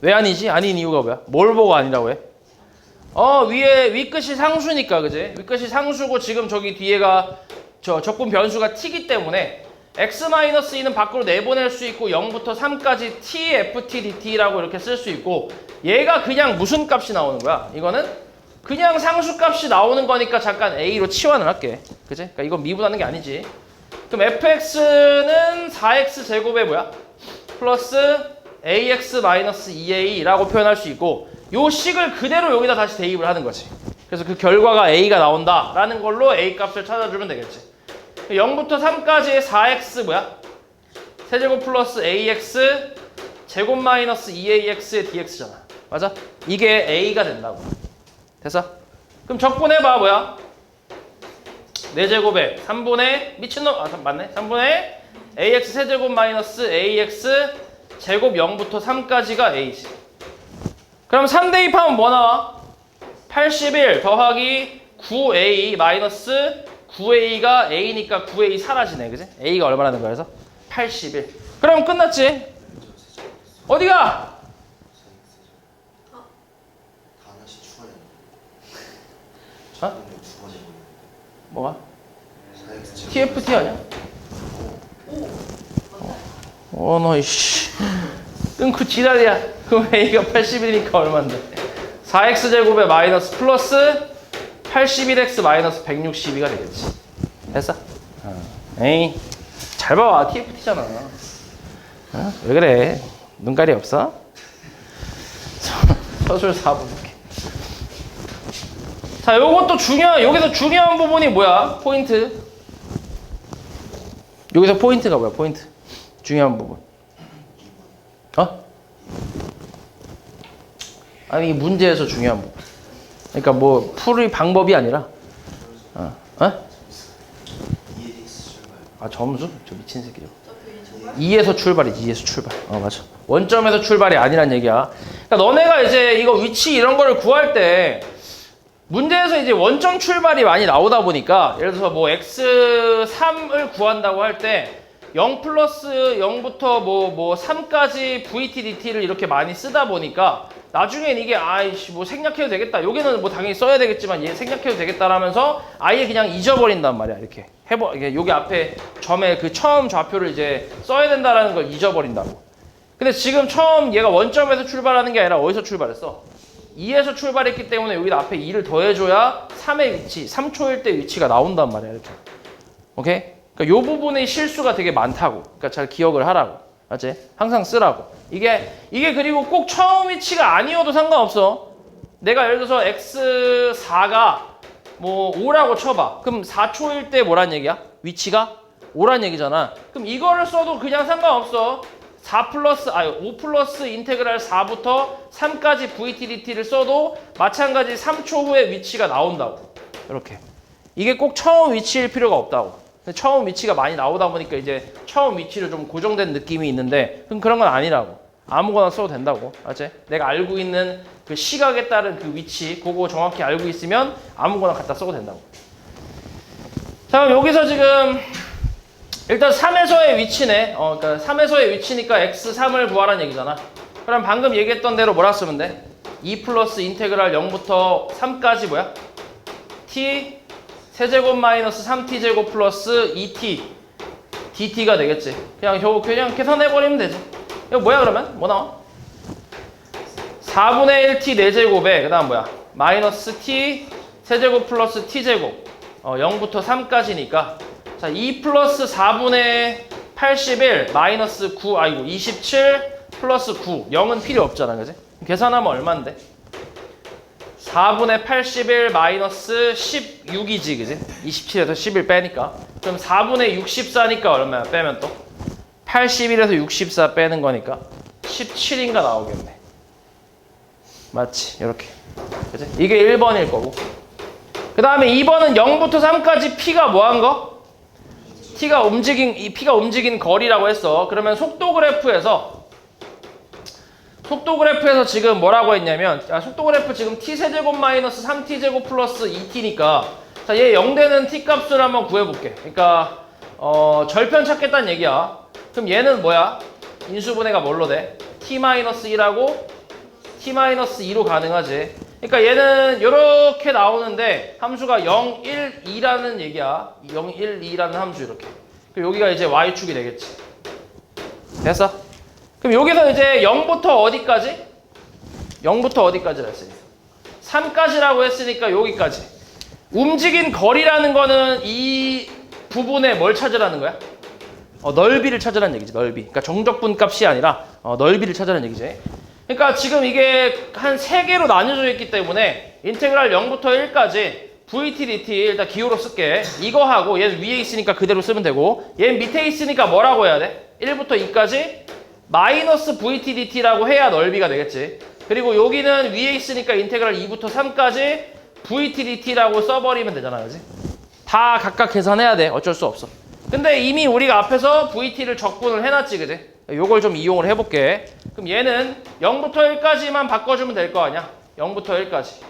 왜 아니지? 아닌 이유가 뭐야? 뭘 보고 아니라고 해? 위에 윗끝이 상수니까, 그지? 윗끝이 상수고 지금 저기 뒤에가 적분 변수가 t이기 때문에 x-2는 밖으로 내보낼 수 있고 0부터 3까지 t, ft, dt라고 이렇게 쓸 수 있고, 얘가 그냥 무슨 값이 나오는 거야? 이거는 그냥 상수값이 나오는 거니까 잠깐 a로 치환을 할게. 그지? 그러니까 이건 미분하는 게 아니지. 그럼 fx는 4x 제곱에 뭐야? 플러스 ax-2a라고 표현할 수 있고, 요 식을 그대로 여기다 다시 대입을 하는 거지. 그래서 그 결과가 a가 나온다라는 걸로 a 값을 찾아주면 되겠지. 0부터 3까지의 4x 뭐야? 세제곱 플러스 ax 제곱 마이너스 2ax의 dx잖아. 맞아? 이게 a가 된다고. 됐어? 그럼 적분해봐. 뭐야? 4제곱에 3분의 미친놈, 맞네? 3분의 ax 세제곱 마이너스 ax 제곱 0부터 3까지가 a지. 그럼 3 대입하면 뭐 나와? 81 더하기 9a 마이너스 9a가 a니까 9a 사라지네. 그지? a가 얼마라는 거야? 그래서 81. 그럼 끝났지? 어디가? 어? 뭐가? TFT 아니야? 너 이씨 끊고 지랄이야. 그럼 A가 81이니까 얼만데? 4x제곱에 마이너스 플러스 81x 마이너스 162가 되겠지. 됐어? 에이 잘 봐봐. TFT잖아. 왜 그래? 눈깔이 없어? 서술 4번 볼게. 자, 요것도 여기서 중요한 부분이 뭐야? 포인트. 여기서 포인트가 뭐야? 포인트. 중요한 부분. 아니, 이 문제에서 중요한 부분. 그러니까 뭐, 풀이 방법이 아니라. 점수? 저 미친 새끼죠. 2에서 출발이지, 2에서 출발. 맞아. 원점에서 출발이 아니란 얘기야. 그러니까 너네가 이제 이거 위치 이런 거를 구할 때, 문제에서 이제 원점 출발이 많이 나오다 보니까 예를 들어서 뭐 x3을 구한다고 할 때 0 플러스 0부터 뭐 3까지 vt dt를 이렇게 많이 쓰다 보니까 나중엔 이게 아이씨 뭐 생략해도 되겠다. 여기는 뭐 당연히 써야 되겠지만 얘 생략해도 되겠다라면서 아예 그냥 잊어버린단 말이야. 이렇게 여기 앞에 점에 그 처음 좌표를 이제 써야 된다라는 걸 잊어버린다고. 근데 지금 처음 얘가 원점에서 출발하는 게 아니라 어디서 출발했어? 2에서 출발했기 때문에 여기다 앞에 2를 더해줘야 3의 위치, 3초일 때 위치가 나온단 말이야. 이렇게. 오케이? 그러니까 요 부분의 실수가 되게 많다고. 그러니까 잘 기억을 하라고. 맞지? 항상 쓰라고. 이게 그리고 꼭 처음 위치가 아니어도 상관없어. 내가 예를 들어서 x4가 뭐 5라고 쳐봐. 그럼 4초일 때 뭐란 얘기야? 위치가 5란 얘기잖아. 그럼 이거를 써도 그냥 상관없어. 5 플러스 인테그랄 4부터 3까지 vt dt를 써도 마찬가지 3초 후에 위치가 나온다고. 이렇게. 이게 꼭 처음 위치일 필요가 없다고. 처음 위치가 많이 나오다 보니까 이제 처음 위치로 좀 고정된 느낌이 있는데 그런 건 아니라고. 아무거나 써도 된다고. 알지? 내가 알고 있는 그 시각에 따른 그 위치 그거 정확히 알고 있으면 아무거나 갖다 써도 된다고. 자, 그럼 여기서 지금 일단 3에서의 위치네. 그러니까 3에서의 위치니까 x3을 구하라는 얘기잖아. 그럼 방금 얘기했던 대로 뭐라 쓰면 돼? 2 플러스 인테그랄 0부터 3까지 뭐야? t 세제곱 마이너스 3t제곱 플러스 2t dt가 되겠지. 그냥 계산해버리면 되지. 이거 뭐야 그러면? 뭐 나와? 4분의 1t 4제곱에 그 다음 뭐야? 마이너스 t 세제곱 플러스 t제곱 0부터 3까지니까 자, 2 플러스 4분의 81 마이너스 9 27 플러스 9 0은 필요 없잖아. 그지? 계산하면 얼만데? 4분의 81 마이너스 16이지. 그지? 27에서 11 빼니까 그럼 4분의 64니까 얼마야? 빼면 또 81에서 64 빼는 거니까 17인가 나오겠네. 맞지? 이렇게. 그지? 이게 1번일 거고 그 다음에 2번은 0부터 3까지 P가 뭐한 거? P가 움직인 거리라고 했어. 그러면 속도 그래프에서 지금 뭐라고 했냐면 속도 그래프 지금 t세제곱 마이너스 3t제곱 플러스 2t니까 자, 얘 0되는 t 값을 한번 구해볼게. 그러니까 절편 찾겠다는 얘기야. 그럼 얘는 뭐야? 인수분해가 뭘로 돼? t-1하고 t-2로 가능하지. 그러니까 얘는 이렇게 나오는데 함수가 0, 1, 2라는 얘기야. 0, 1, 2라는 함수 이렇게. 그럼 여기가 이제 y축이 되겠지. 됐어? 그럼 여기서 이제 0부터 어디까지? 0부터 어디까지라 했으니까 3까지라고 했으니까 여기까지. 움직인 거리라는 거는 이 부분에 뭘 찾으라는 거야? 넓이를 찾으라는 얘기지. 넓이. 그러니까 정적분 값이 아니라 넓이를 찾으라는 얘기지. 그러니까 지금 이게 한 3개로 나뉘어져 있기 때문에 인테그랄 0부터 1까지 vt dt 일단 기호로 쓸게. 이거 하고 얘는 위에 있으니까 그대로 쓰면 되고 얘는 밑에 있으니까 뭐라고 해야 돼? 1부터 2까지 마이너스 vt dt라고 해야 넓이가 되겠지. 그리고 여기는 위에 있으니까 인테그랄 2부터 3까지 vt dt라고 써버리면 되잖아. 그지? 다 각각 계산해야 돼. 어쩔 수 없어. 근데 이미 우리가 앞에서 vt를 적분을 해놨지. 그지? 요걸 좀 이용을 해볼게. 그럼 얘는 0부터 1까지만 바꿔주면 될 거 아니야? 0부터 1까지.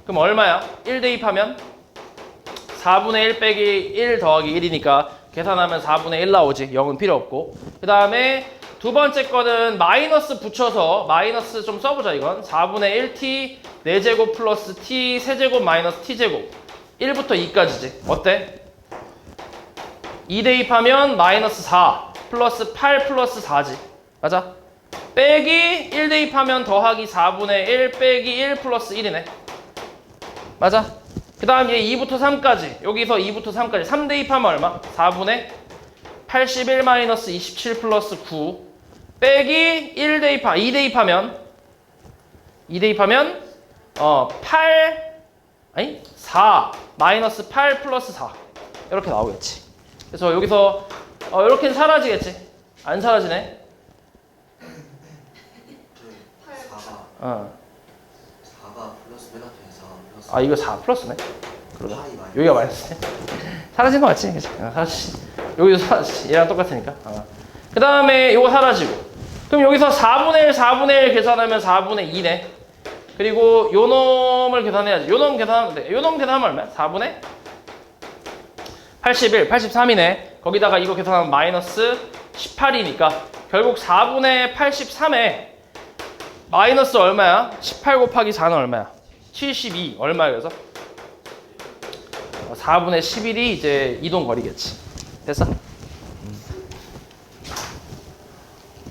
그럼 얼마야? 1 대입하면 4분의 1 빼기 1 더하기 1이니까 계산하면 4분의 1 나오지. 0은 필요 없고. 그 다음에 두 번째 거는 마이너스 붙여서 마이너스 좀 써보자 이건. 4분의 1t 4제곱 플러스 t 세제곱 마이너스 t제곱 1부터 2까지지. 어때? 2 대입하면 마이너스 4 플러스 8 플러스 4지. 맞아? 빼기 1 대입하면 더하기 4분의 1 빼기 1 플러스 1이네. 맞아? 그 다음 얘 2부터 3까지. 여기서 2부터 3까지. 3 대입하면 얼마? 4분의 81 마이너스 27 플러스 9 빼기 2 대입하면 4 마이너스 8 플러스 4 이렇게 나오겠지. 그래서 여기서 이렇게는 사라지겠지. 안 사라지네. 4가 플러스 맨 앞에 4 플러스 아 이거 4 플러스네. 그러다 여기가 마이너스네. 사라진 거 맞지? 그치? 사라지지. 여기도 사라지지. 얘랑 똑같으니까. 그 다음에 이거 사라지고. 그럼 여기서 4분의 1 계산하면 4분의 2네. 그리고 요 놈을 계산해야지. 요 놈 계산하면 돼. 요 놈 계산하면 얼마야? 4분의 81, 83이네. 거기다가 이거 계산하면 마이너스 18이니까 결국 4분의 83에 마이너스 얼마야? 18 곱하기 4는 얼마야? 72 얼마야 그래서? 4분의 11이 이제 이동 거리겠지. 됐어?